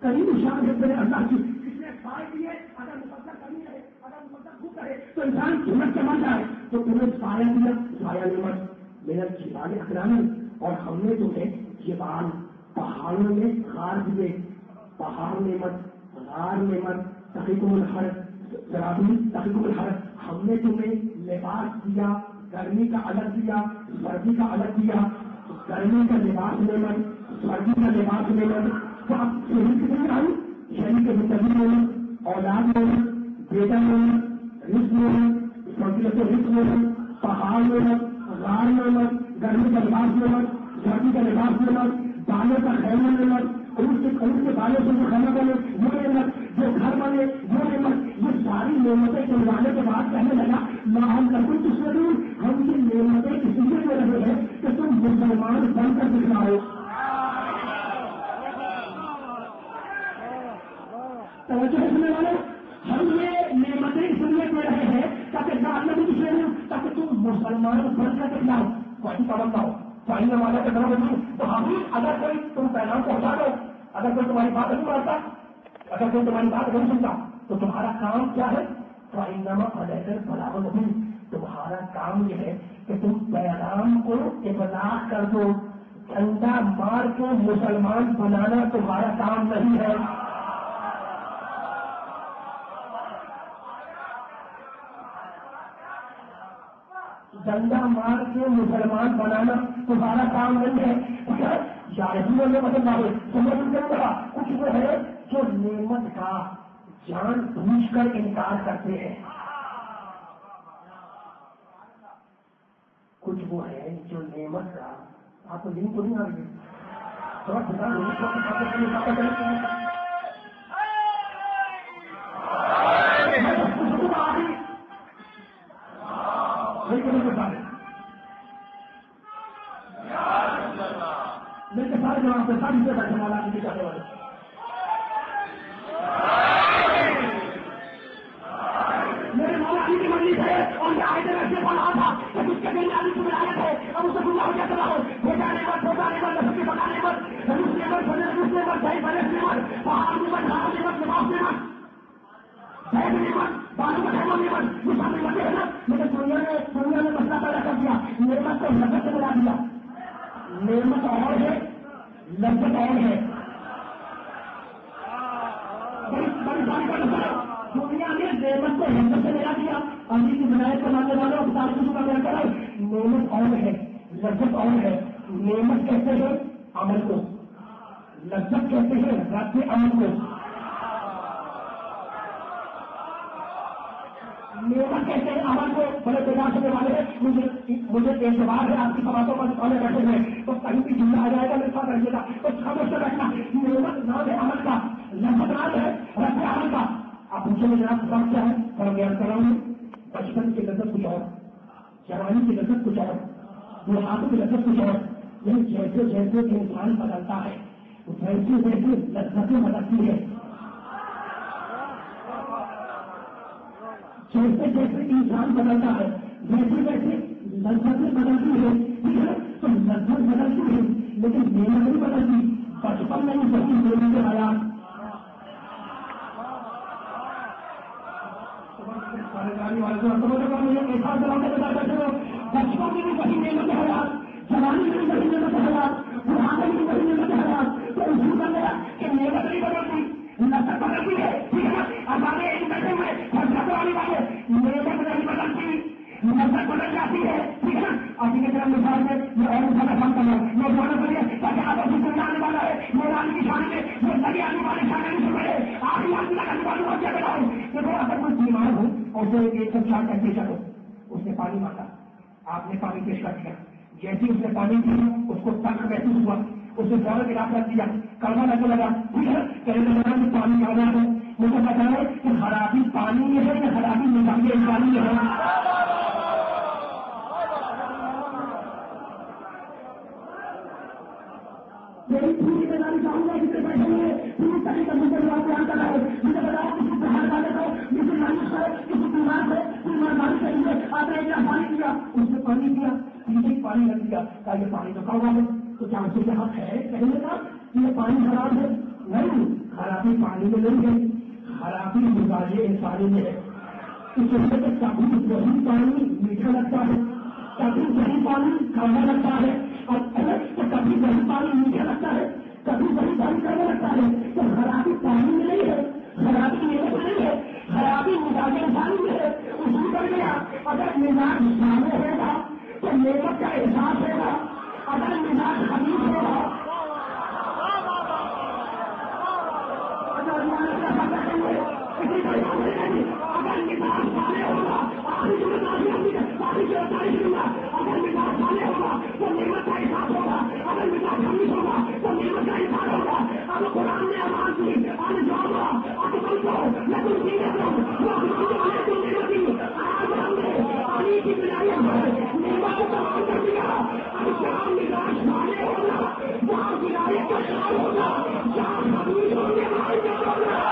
کریم شان ہے میرے اللہ کی. اس نے سایہ دیے, اگر مسلسل کریم رہے, اگر مسلسل دھوپ رہے تو انسان جھلک کے مر جائے. تو تمہیں سایہ دیا, سایہ نعمت میرا جبال اکرامی. اور ہم نے تمہیں جبال پہاڑوں میں غار دیے. پہاڑ نعمت, غار نعمت, تقیکم الحرب, سرابی تقیکم الحرب. ہم نے تمہیں لباس دیا, گرمی کا الگ دیا, سردی کا الگ دیا. گرمی کا لباس نعمت, سردی کا لباس نعمت. تو اب شہید کتنی آئی, شہید کے متبی نعمت, اولاد نعمت, بیٹا نعمت, رزق نعمت, فضیلت رزق نعمت, پہاڑ نعمت, غار نعمت, گرمی کا لباس نعمت, سردی کا لباس نعمت, بالوں کا خیمہ نعمت, ان کے بالوں سے جو خیمہ بنے وہ نعمت, جو گھر بنے وہ نعمت. یہ ساری نعمتیں چلوانے کے بعد کہنے لگا لاہم لکم تسلمون, ہم یہ نعمتیں اس لیے دے رہے ہیں کہ تم مسلمان بن کر دکھلاؤ. توجہ سننے والے, ہم یہ نعمتیں اس لیے دے رہے ہیں تاکہ نہ بھی پچھلے ہوں, تاکہ تم مسلمان بن کر دکھلاؤ. کوئی پابند نہ ہو, چاہیے والا کا طرف نہیں. تو ہم اگر کوئی تم پیغام پہنچا دو, اگر کوئی تمہاری بات نہیں مانتا, اگر کوئی تمہاری بات نہیں سنتا, تو تمہارا کام کیا ہے؟ بلاغت. تمہارا کام یہ ہے کہ تم پیغام کو ابلاغ کر دو. ڈنڈا مار کے مسلمان بنانا تمہارا کام نہیں ہے. ڈنڈا مار کے مسلمان بنانا تمہارا کام نہیں ہے. جاہلیوں نے مطلب نہ سمجھ کرا کچھ وہ ہے جو نعمت کا جان بوجھ کر انکار کرتے ہیں. کچھ وہ ہے جو نعمت کا, آپ کو دن کو نہیں آ رہی میرے سارے جواب سے ساری سے بیٹھنے والا نہیں چاہتے والے. میرے مولا علی کی مجلس ہے اور یہ آئے دن ایسے پڑھا تھا کہ اس کے دن علی کی ولایت ہے. اب اسے اللہ ہو جاتا رہو, بھیجانے پر پہنچانے پر نسل کے بتانے پر دوسرے پر دوسرے پر صحیح بنے پر پہاڑ پر گھاس پر لباس نعمت صحیح نعمت بالوں کا خیمہ نعمت یہ سب نعمتیں ہیں نا. لیکن دنیا نے مسئلہ پیدا کر دیا, نعمت کو لذت سے ملا دیا. نعمت اور ہے, لذت اور ہے. دنیا نے نعمت کو لذت سے ملا دیا. علی کی ولایت کا ماننے والوں اور تعلیم کا میرا کرو. نعمت اور ہے, لذت اور ہے. نعمت کہتے ہیں عمل کو, لذت کہتے ہیں رد عمل کو. نعمت کہتے ہیں عمل کو. بڑے بیدار کرنے والے ہیں. مجھے اعتبار ہے آپ کی باتوں پر کھانے بیٹھے ہیں تو کہیں بھی جملہ آ جائے گا میرے ساتھ رہیے گا تو خاموش سے بیٹھنا. نعمت نام ہے عمل کا, لذت نام ہے رد عمل کا. آپ پوچھیں گے جناب کام کیا ہے, اور بیان کر رہا ہوں. بچپن کی لذت کچھ اور, جوانی کی لذت کچھ اور, بڑھاپے کی لذت کچھ اور. یعنی جیسے جیسے انسان بدلتا ہے ویسے ویسے لذتیں بدلتی ہے. جیسے جیسے انسان بدلتا ہے ویسے ویسے لذتیں بدلتی ہے. تو لذت بدلتی ہے لیکن نعمت نہیں بدلتی. بچپن میں ہی وہی نعمتیں حیات. بچپن میں بھی وہی نعمتیں حیات, جوانی میں بھی وہی نعمتیں حیات, بڑھاپے میں بھی وہی نعمتیں حیات. تو اصول کر لیا کہ نعمت نہیں بدلتی, لذت بدلتی ہے. ٹھیک ہے, ہمارے ایک بیٹے میں لذت والی بات ہے, نعمت نہیں بدلتی, لذت بدل جاتی ہے. ٹھیک ہے, ابھی کے طرح مثال میں یہ اور زیادہ کام کرنا میں جانا پڑے تاکہ آپ اپنی دنیا آنے والا ہے میرا کی شان میں وہ لگے آنے والے شان نہیں سن رہے. آخری آدمی کا کرنے والوں کو کیا کرا ہوں کہ وہ اگر کوئی بیمار ہو اور جو ایک سب چار کر کے چلو, اس نے پانی مانگا, آپ نے پانی پیش کر دیا. جیسے اس نے پانی پیا اس کو تک محسوس ہوا, اس نے فوراً علاج کر دیا, کڑوا لگنے لگا. ٹھیک ہے, کہنے لگا کہ پانی آنا ہے. مجھے بتائے کہ خرابی پانی میں ہے یا خرابی نظام انسانی میں ہے. میری پوری ذمہ داری چاہوں گا جتنے بیٹھے ہوئے پوری طریقے سے مجھے جواب بیان کرنا ہے. مجھے بتاؤ کسی باہر والے کو کسی مریض کو کسی بیمار کو کوئی مہربانی کریے آپ نے کیا پانی پیا اس نے پانی پیا پیچھے پانی رکھ دیا کیا یہ پانی تو کڑوا ہے تو کیا اس کے حق ہے کہنے کا کہ یہ پانی خراب ہے؟ نہیں, خرابی پانی میں نہیں ہے, خرابی مزاج انسانی میں ہے. اس وجہ سے کبھی وہی پانی میٹھا لگتا ہے, کبھی وہی پانی کڑوا لگتا ہے, اور کبھی وہی پانی میٹھا لگتا ہے, کبھی وہی پانی کڑوا لگتا ہے. تو خرابی پانی میں نہیں ہے, خرابی میرے میں نہیں ہے, خرابی مزاج انسانی میں ہے. اسی کر گیا اگر مزاج سامنے ہوگا تو نعمت کا احساس ہوگا, اگر مزاج خبیث ہوگا اگر مزاج سامنے ہوگا آخری جو اگر مزاج سامنے ہوگا تو نعمت کا احساس ہوگا, اگر مزاج خبیث ہوگا تو نعمت کا احساس ہوگا. اب قرآن نے آواز دی آج جاؤ اب تم کو میں تم کی پانی کی بنائی نعمت کو تمام کر دیا. اب جہاں مزاج سامنے ہوگا وہاں بنائی کا شام ہوگا, جہاں خبیث ہوگے وہاں کیا ہوگا.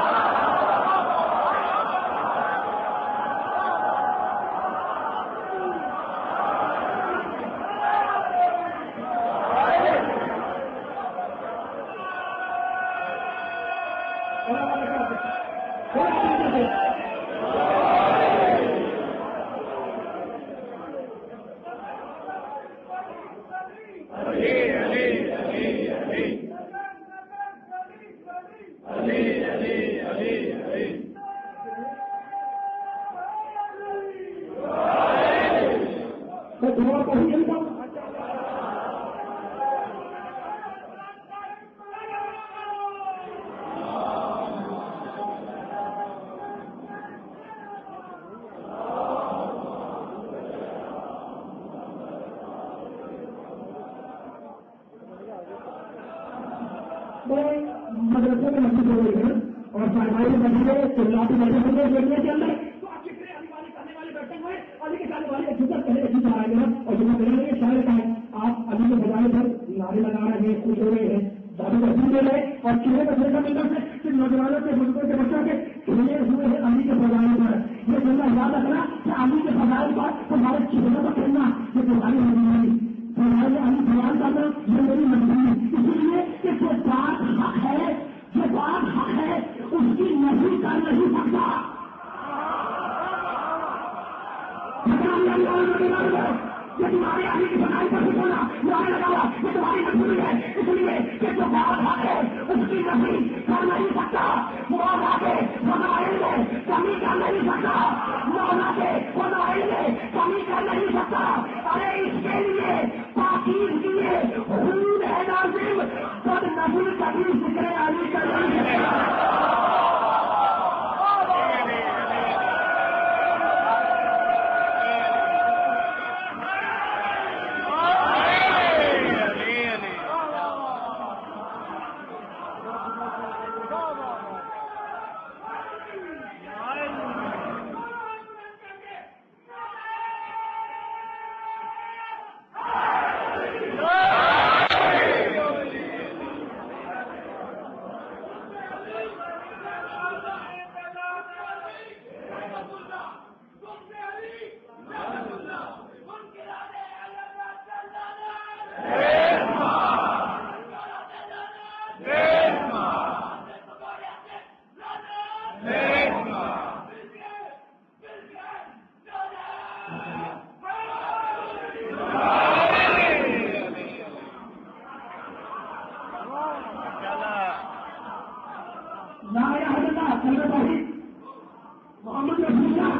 مدرسے میں مسجد ہو رہی ہے اور سرکاری بیٹھے ہوئے چلاتے بیٹھے ہوئے دیکھنے کے اندر تو آپ کتنے علی والے کرنے والے بیٹھے ہوئے علی کے ساتھ والے خدمت کرنے کی چاہ رہے ہیں اور جب کریں گے شاید کا آپ علی کے بجائے پر نعرے لگا رہے ہیں, خوش ہو رہے ہیں, دادو بچی دے رہے اور چولہے بچے کا ملتا ہے کہ نوجوانوں کے بزرگوں کے بچوں کے کھیلے ہوئے ہیں علی کے فضائل پر. یہ جملہ یاد رکھنا کہ علی کے فضائل پر تمہارے چہروں کو کھیلنا یہ تمہاری مجبوری, تمہارے علی بیان کرنا یہ میری مجبوری. اسی لیے کہ جو بات حق ہے جو بات حق ہے اس کی نفی کر نہیں سکتا. یہ تمہاری علی کی بنائی پر کچھ ہونا نعرے لگانا یہ تمہاری مجبوری ہے, اس لیے کہ جو بات حق ہے اس کی نفی کر نہیں سکتا. مولا کے فضائل میں کمی کر نہیں سکتا, مولا کے فضائل میں کمی کر نہیں سکتا. ارے اس کے لیے تاکید کیے حدود ہے لازم پر نفی کبھی ذکر علی کر نہیں سکتا. محمد رسول اللہ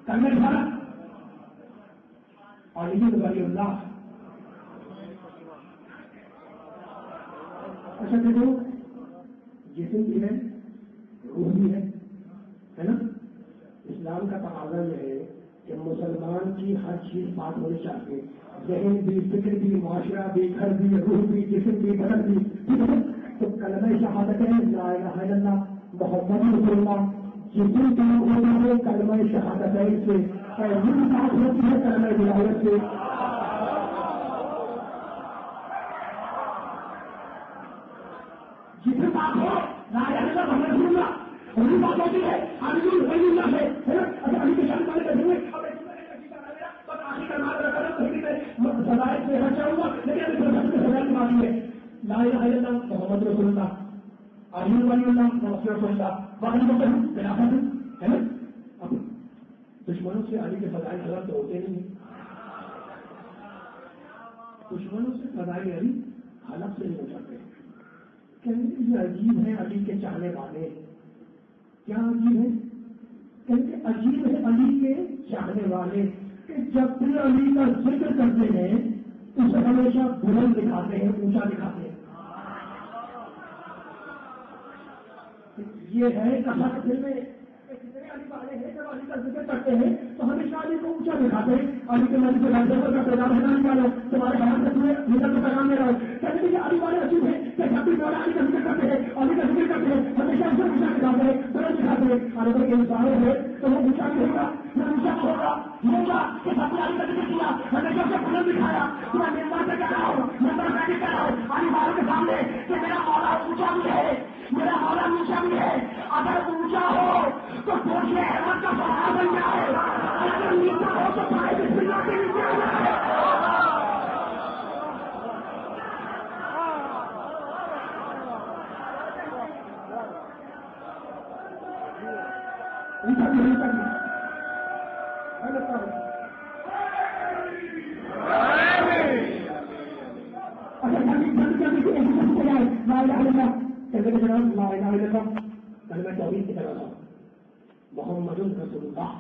کرنے والا اور علی ولی اللہ. اچھا دیکھو جسم بھی ہے روح بھی ہے نا. اسلام کا تقاضا یہ ہے کہ مسلمان کی ہر چیز بات ہونی چاہیے, ذہن بھی, فکر بھی, معاشرہ بھی, گھر بھی, روح بھی, جسم بھی, بدن بھی, ٹھیک ہے. تو کلمہ شہادت ہے لا الہ الا اللہ محمد رسول اللہ جسم کام ہوتا ہے کلمہ شہادت سے اور روح بات ہوتی ہے کلمہ ولایت سے. جتنے بات ہو لا الہ الا اللہ محمد رسول اللہ وہی بات ہوتی ہے علی ولی اللہ ہے اگر علی کے شان والے کہیں گے اب آخری کا نام رکھا تو سزائے دینا چاہوں گا لیکن ابھی سزائے کی بات ہے لا الہ الا اللہ محمد رسول اللہ علی ولی اللہ محمد رسول اللہ باقی بولتے ہیں خلافت ہے نا. اب دشمنوں سے علی کے فضائل حضرت تو ہوتے نہیں, دشمنوں سے فضائل علی حلق سے نہیں ہو جاتے. کہتے یہ عجیب ہے علی کے چاہنے والے. کیا عجیب ہے؟ کہتے عجیب ہے علی کے چاہنے والے کہ جب بھی علی کا ذکر کرتے ہیں اسے ہمیشہ بلند دکھاتے ہیں, اونچا دکھاتے ہیں. یہ ہے کہا کہ دل میں کتنے علی والے ہیں جب علی کا ذکر کرتے ہیں تو ہمیشہ علی کو اونچا دکھاتے ہیں. علی کے نبی کا پیغام ہے نا نکالو تمہارے حالات سے نکل تو پیغام لے رہا ہوں. کہتے ہیں علی والے عجیب ہے کہ جب بھی علی کا ذکر کرتے ہیں علی کا ذکر کرتے ہیں ہمیشہ اسے اونچا دکھاتے ہیں, بلند دکھاتے ہیں. علی کے انسان ہے تو وہ اونچا نہیں ہوگا نہ اونچا ہوگا ہوگا کہ سب علی کا ذکر کیا ہمیشہ اسے بلند دکھایا. میں ممبر سے کہہ رہا ہوں, ممبر میں کہہ رہا ہوں علی والوں کے سامنے کہ میرا مولا اونچا بھی ہے, میرا مولا اونچا بھی ہے. اگر اونچا ہو تو پوچھے احمد کا سوال بن جائے, اگر نیچا ہو تو پائے بسم اللہ کے نیچے آ جائے. توحید کی طرح تھا محمد رسول اللہ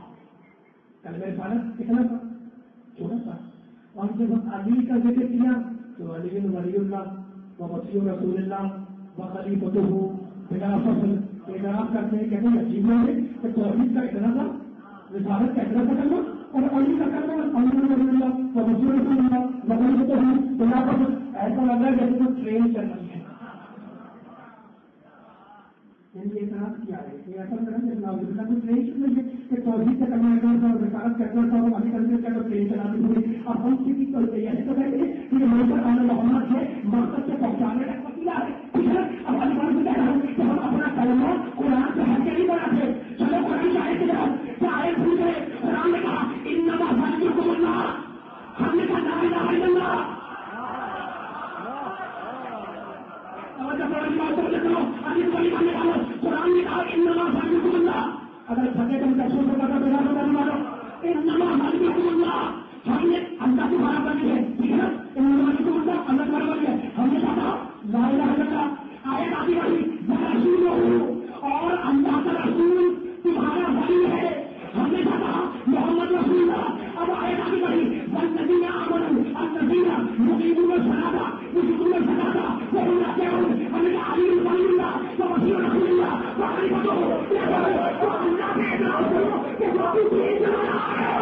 کلمہ رسالت کتنا تھا, چھوٹا تھا. اور جب علی کا ذکر کیا تو علی ولی اللہ و وصی رسول اللہ و خلیفۃہ بلا فصل اعتراف کرتے ہیں. کہتے ہیں عجیب ہے کہ توحید کا اتنا تھا, رسالت کا اتنا تھا کرنا, اور علی کا کرنا علی رسول اللہ و وصی رسول اللہ و خلیفۃہ بلا فصل. ایسا لگ رہا ہے جیسے کوئی ٹرین چل رہی ہے. اعتراض کیا ہے یہ ایسا ٹرین کہ توحید سے کرنا تھا اور رسالت کرنا تھا اور علی کرنے کا ٹرین چلاتی ہوئی. اب ہم کسی کو ایسے تو کہتے ہیں کہ یہ محمد آل محمد ہے مقصد سے پہنچانے کا وسیلہ ہے. ٹھیک ہے, اب علی بات سے کہہ رہا ہوں کہ ہم اپنا کلمہ قرآن سے ہٹ کے نہیں بناتے. چلو قرآن کی آیت کی طرف کیا آیت پوچھ رہے, قرآن نے کہا انما ذکرکم اللہ, ہم نے کہا لا الہ الا اللہ. قرآن نے کہا انما ذکرکم اللہ. اگر سکے تو محسوس ہوگا تو بیدار ہوگا مانو انما ذکرکم اللہ. ہم نے اللہ کی بارہ بنی ہے, ٹھیک ہے, انما ذکرکم اللہ اللہ کی بارہ بنی ہے. ہم نے کہا لا الہ الا اللہ آیت آتی رہی رسول ہوں اور اللہ کا رسول تمہارا ولی ہے. ہم نے کہا محمد رسول اللہ. اب آیت آتی رہی والذین آمنوا الذین یقیمون الصلاۃ ویؤتون الزکاۃ وهم راکعون. ہم نے کہا علی ولی اللہ و وصی رسول اللہ و خلیفۃہ. تو اللہ کے اعتراض کرو کہ جو بھی دین چلا رہا ہے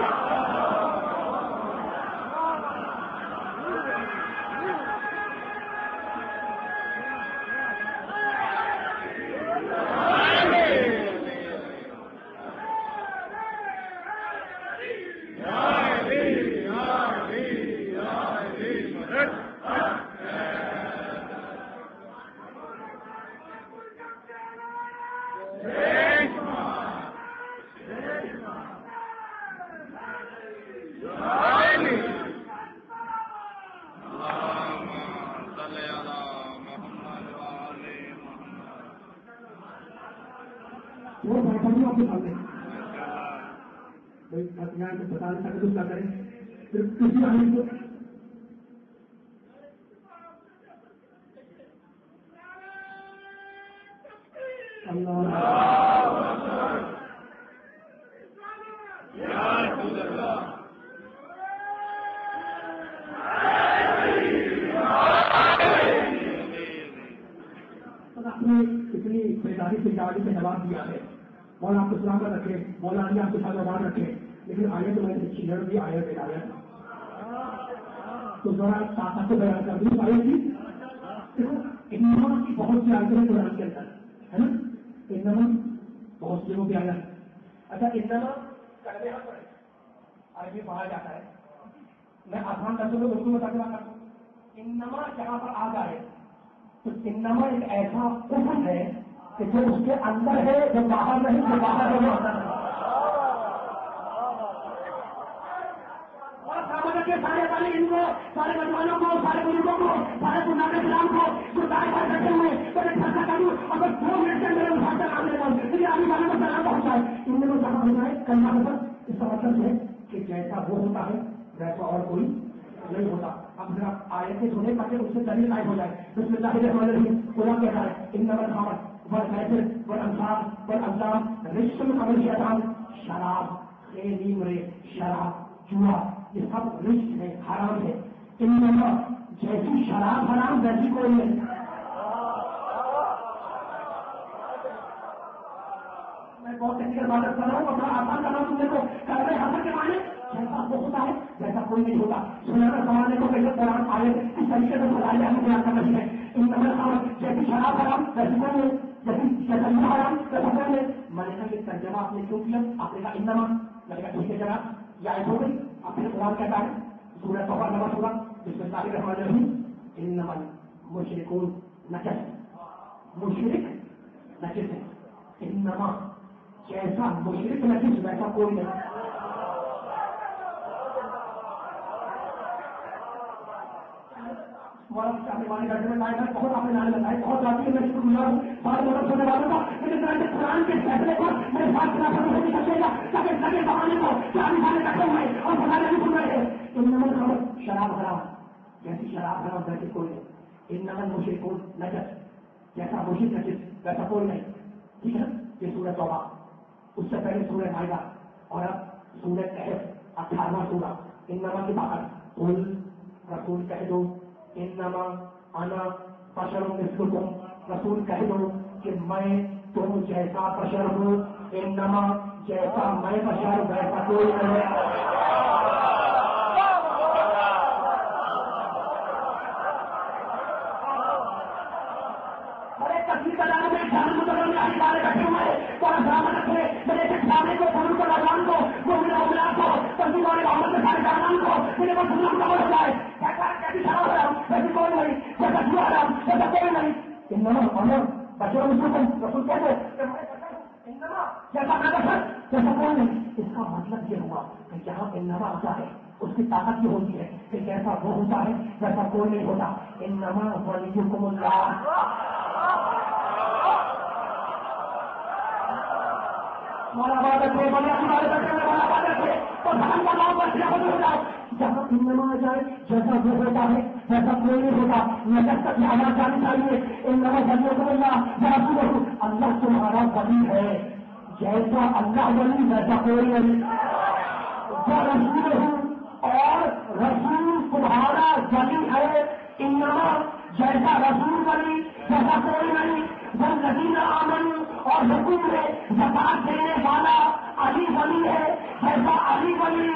مولا آپ کو سلامت رکھے, مولا علی آپ کو سلامت رکھے. لیکن آیت میں نے چھیڑ دی, آیت ہدایت تو ذرا طاقت کو بیان کر دوں. آیت کی دیکھو انما کی بہت سی آیتیں قرآن کے اندر ہے نا, انما بہت سی بھی آیا. اچھا انما کلمے حق ہے, عربی پڑھا جاتا ہے. میں آسان لفظوں میں اردو بتا کے بات کرتا ہوں. انما جہاں پر آ جائے تو انما ایک ایسا حکم ہے کہ جو اس کے اندر ہے جو باہر نہیں، جو باہر ہے وہ اندر نہیں. سارے تعلیم کو، سارے نوجوانوں کو، سارے بزرگوں کو، سارے بنیاد اسلام کو جو دائیں بائیں بیٹھے ہوئے میں خرچہ کروں اگر 2 منٹ کے اندر بھاشا نام لے جاؤں لیکن آدمی والوں کو سلام پہنچائے ان میں سلام ہو جائے کلمہ نظر. اس کا مطلب ہے کہ جیسا وہ ہوتا ہے ویسا اور کوئی نہیں ہوتا. اب ذرا آیتیں سنیں تاکہ اس سے دلیل لائی ہو جائے. بسم اللہ الرحمن الرحیم. خدا کہہ رہا ہے انما الخمر والمیسر والانصاب والازلام رجس من عمل الشیطان. شراب، خمر، شراب، جوا یہ سب رجس ہے، حرام ہے. انما جیسی شراب حرام ویسی کوئی نہیں. میں بہت ٹیکنیکل بات کر رہا ہوں اور بڑا آسان کر رہا ہوں. تم دیکھو کرنے حاصل کے معنی جیسا وہ ہوتا ہے ویسا کوئی نہیں ہوتا. سنانا سمانے کو کیسے قرآن آئے اس طریقے سے بتایا ہمیں بیان کرنا ہے. انما الخمر جیسی شراب حرام ویسی کوئی نہیں، جیسی جیسا حرام ویسا کوئی نہیں. میں نے کہا یہ ترجمہ آپ نے کیوں کیا؟ آپ نے کہا انما. میں نے کہا ٹھیک ہے جناب یہ آیت ہو گئی. آپ نے قرآن کہتا ہے سورہ توبہ نمبر 16 بسم اللہ الرحمن الرحیم. انما المشرکون نجس. مشرک نجس ہے. انما جیسا مشرک نجس ویسا کوئی نہیں. بہت آپ نے نام بتائے بہت آتی ہے. میں شکر گزار ہوں سارے مدد ہونے والوں کا لیکن قرآن کے فیصلے کو میرے ساتھ نہیں سکے گا تاکہ لگے بہانے کو چار سال رکھے ہوئے اور بتانے بھی سن رہے ہیں. انما الخمر شراب حرام جیسی شراب حرام ویسی کوئی نہیں. انما المشرکون نجس جیسا مشرک نجس ویسا کوئی نہیں. ٹھیک ہے. یہ سورہ توبہ. اس سے پہلے سورہ مائدہ اور اب سورہ کہف 18واں سورہ. انما کی بات قل رسول کہہ دو انما انا بشر مثلکم. رسول کہہ دو کہ میں تم جیسا بشر ہوں. انما جیسا میں بشر ویسا کوئی نہیں. بیٹھے ہوئے اور برامن رکھے میرے سامنے کو فروغ کو نوجوان کو وہ میرا املاک کو تنظیم والے محمد کے سارے جانان کو میرے کو سننا کمر ہو جائے. کیسی شراب حرام ویسی کوئی نہیں، جیسا جوا حرام ویسا کوئی نہیں. انما انا بشر مثلکم. رسول کہہ دو انما جیسا میں بشر ویسا کوئی نہیں. اس کا مطلب یہ ہوا کہ جہاں انما آتا ہے اس کی طاقت یہ ہوتی ہے کہ جیسا وہ ہوتا ہے ویسا کوئی نہیں ہوتا. انما ولیکم اللہ. ہمارا عبادت ہے بڑا ہمارے بچے میں بڑا عبادت ہے اور ہم کا نام پر کیا ہو جائے. جہاں انما آ جائے جیسا وہ ہوتا ہے ویسا کوئی نہیں ہوتا. نظر تک یہ آواز جانی چاہیے. انما ولیکم اللہ ورسولہ. اللہ تمہارا ولی ہے جیسا اللہ ولی ویسا کوئی نہیں. ورسولہ اور رسول تمہارا ولی ہے. انما جیسا رسول ولی ویسا کوئی نہیں. والذین آمنوا اور حکم ہے زکات دینے والا علی ولی ہے جیسا علی ولی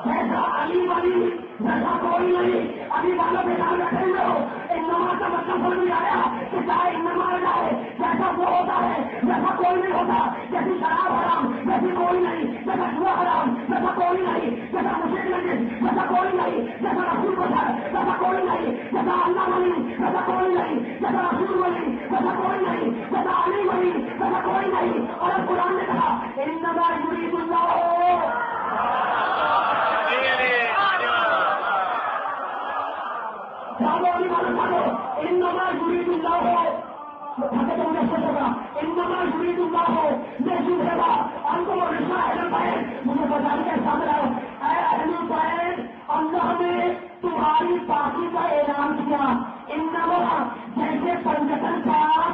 جیسا علی ولی ویسا کوئی نہیں. علی والوں کے ساتھ بیٹھے ہوئے ہو. انما کا مطلب سمجھ میں آیا کہ چاہے انما آ جائے جیسا وہ ہوتا ہے ویسا کوئی نہیں ہوتا. جیسی شراب حرام ویسی کوئی نہیں، جیسا جوا حرام ویسا کوئی نہیں، جیسا مشرک نجس ویسا کوئی نہیں، جیسا رسول کو ویسا کوئی نہیں، جیسا اللہ ولی ویسا کوئی نہیں، جیسا رسول ولی ویسا کوئی نہیں، جیسا علی ولی ویسا کوئی نہیں. اور اب قرآن نے کہا انما یرید اللہ انما یرید اللہ انما یرید اللہ نہیں ہوگا. ہم کو رشتہ اہل بیت مجھے بتانے کا سامنے آؤ. اے اہل بیت اللہ نے تمہاری پاکی کا اعلان کیا. انما جیسے پنجتن پاک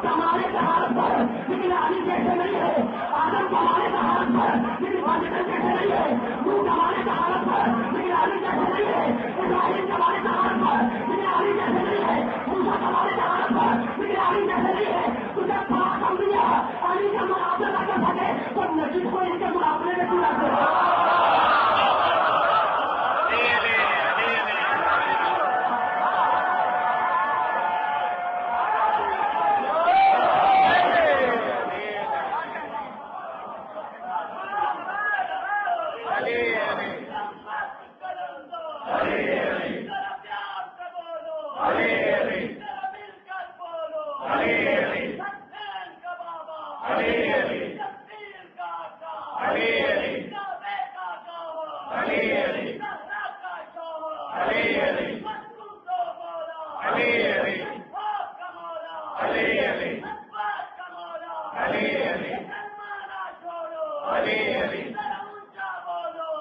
ہمارے جہاز پر لیکن علی جیسے نہیں ہے. آدم ہمارے جہاز پر لیکن پنجتن جیسے نہیں ہے. روح ہمارے جہاز پر لیکن علی جیسے نہیں ہے. ابراہیم ہمارے جہاز پر لیکن علی جیسے نہیں ہے. موسیٰ ہمارے جہاز پر لیکن علی جیسے نہیں ہے. تجھے پاک ہم دیا علی کا مقابلہ نہ کر سکے تو نجیب کو ان کے مقابلے میں کیوں رکھتے ہیں. علی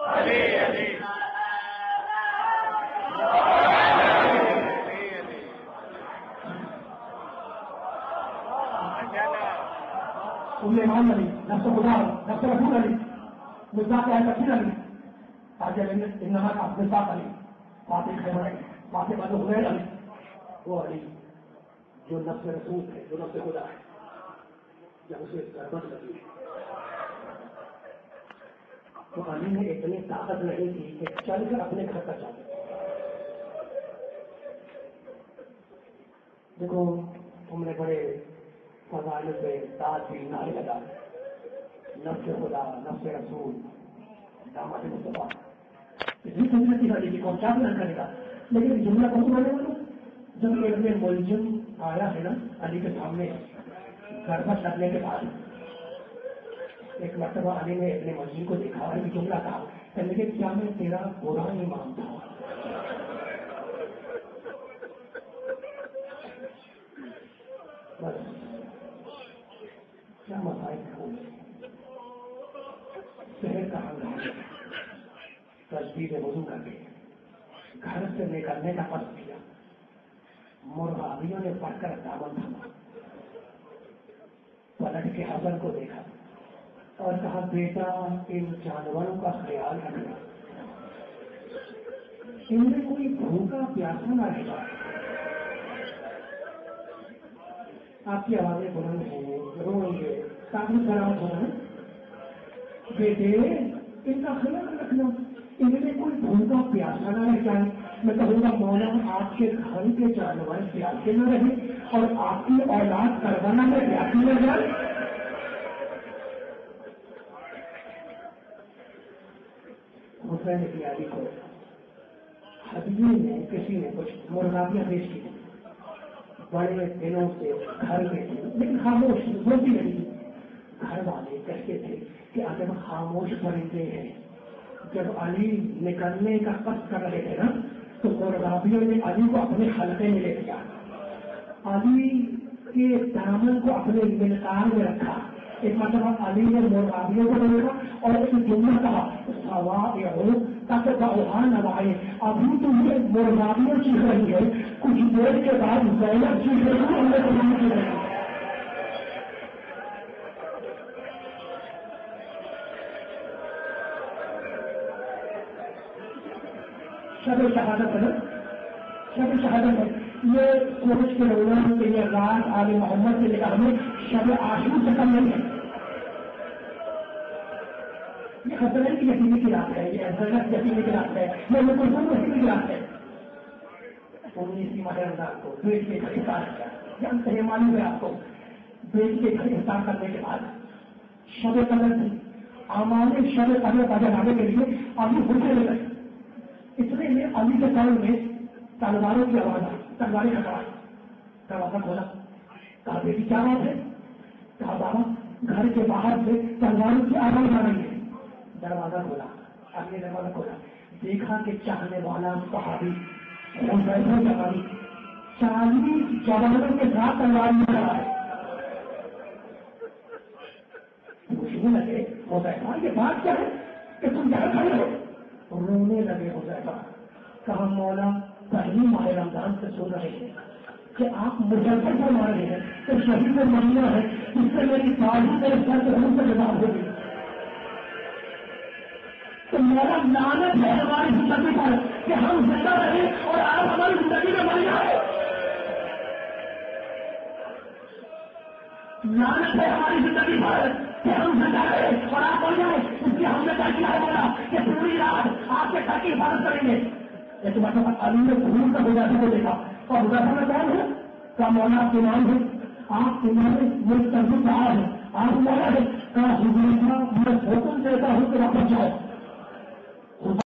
علی علی سلیمان علی، نفس خدا، نفس رسول علی، مصداق تفسیر علی، تاج انما کا مصداق علی، فاتح خیبر علی، فاتح بنو حنین علی، وہ علی جو نفس رسول ہے، جو نفس خدا ہے، جب اسے ضرورت لگی تو علی نے اتنی طاقت نہیں تھی کہ چل کر اپنے گھر کا چاہتے. دیکھو تم نے بڑے فضائل پہ تاج بھی نعرے لگا، نفس خدا، نفس رسول، داماد مصطفیٰ، اتنی سنتی والی کی کون کیا نہ کرے گا. لیکن جملہ کون سنانے والا جب ایک ملزم آیا ہے نا علی کے سامنے گربت لگنے کے بعد، ایک مرتبہ علی نے اپنے ملزم کو دیکھا اور ایک جملہ کہا کہ لیکن کیا میں تیرا برا نہیں مانتا ہوں. بس کیا مسائل ہوں شہر کا حل ہے. تجدید وضو کر کے گھر سے نکلنے کا قصد کیا، مرغابیوں نے پڑھ کر دامن تھاما، پلٹ کے حسن کو دیکھا اور کہا بیٹا ان جانوروں کا خیال رکھنا، ان میں کوئی بھوکا پیاسا نہ رہے گا. آپ کی آوازیں بلند ہیں، روئیں گے، کافی سلامت ہونا ہے. بیٹے ان کا خیال رکھنا، ان میں کوئی بھوکا پیاسا نہ رہ جائے. میں کہوں گا مولا آپ کے گھر کے جانور پیاسے نہ رہے اور آپ کی اولاد کربلا میں پیاسی نہ جائے. حسین کی علی کو ہدیے میں کسی نے کچھ مرغابیاں بیچ کی، بڑے دنوں سے گھر میں تھے لیکن خاموش بولتی نہیں. گھر والے کہتے تھے کہ اگر خاموش پرندے ہیں. جب علی نکلنے کا قصد کر رہے تھے نا تو مرغابیوں نے علی کو اپنے حلقے میں لے لیا، علی کے دامن کو اپنے ملکار میں رکھا. ایک مرتبہ علی نے مرغابیوں کو دیکھا اور ایک جملہ کہا سوا تاکہ اوہان نوائے. ابھی تو یہ مرغابیوں چیخ رہی ہے، کچھ دیر کے بعد زینب چیخ رہی ہے، ہم نے تو نہیں چیخ رہی. شب شہادت ہے، شب شہادت ہے. یہ سورج کے روزانوں کے لیے رات آل محمد کے نکاح میں شب عاشور سے کم نہیں ہے. یہ حسنین کی یقینی کی رات ہے، یہ حضرت یقینی کی رات ہے، یہ مکلثوم یقینی کی رات ہے. 19 ماہ رمضان کو بیٹی کے گھر افطار کیا. جانتے ہیں معلوم ہے آپ کو، بیٹی کے گھر افطار کرنے کے بعد شب قدر تھی. اعمال شب قدر کا جانے کے لیے ابھی ہوتے لے گئے. اتنے میں علی کے قول میں تلواروں کی آواز آئی، تلواریں کھڑا. دروازہ کھولا، کہا بیٹی کیا بات ہے؟ کہا بابا گھر کے باہر سے تلواروں کی آواز آ رہی ہے. دروازہ کھولا، اگلے دروازہ کھولا، دیکھا کہ چاہنے والا صحابی حذیفہ جبری 40 جوانوں کے ساتھ تلوار میں کھڑا ہے. پوچھنے لگے حذیفہ یہ بات کیا ہے کہ تم یہاں کھڑے ہو؟ رونے لگے حذیفہ. کہا مولا پہلی ماہ رمضان سے سن رہے ہیں کہ آپ مسلسل فرما رہے ہیں کہ شہید مدینہ ہے، اس سے میری تعلیم میرے سر سے ہم سے جواب ہوگی. تو مولا لعنت ہے ہماری زندگی پر کہ ہم زندہ رہے اور آپ ہماری زندگی میں مر جائے. لعنت ہے ہماری زندگی پر کہ ہم زندہ رہے اور آپ مر جائے. اس لیے ہم نے طے کیا ہے مولا کہ پوری رات آپ کے گھر کی حفاظت کریں گے. ایک مطلب علی نے بھول کر حذیفہ کو دیکھا اور حذیفہ میں کون ہے؟ کہا مولا آپ امام ہے، آپ امام مستقبل صاحب ہیں، آپ مولا ہے. کہا حذیفہ میں حکم دیتا ہوں کہ واپس جاؤ.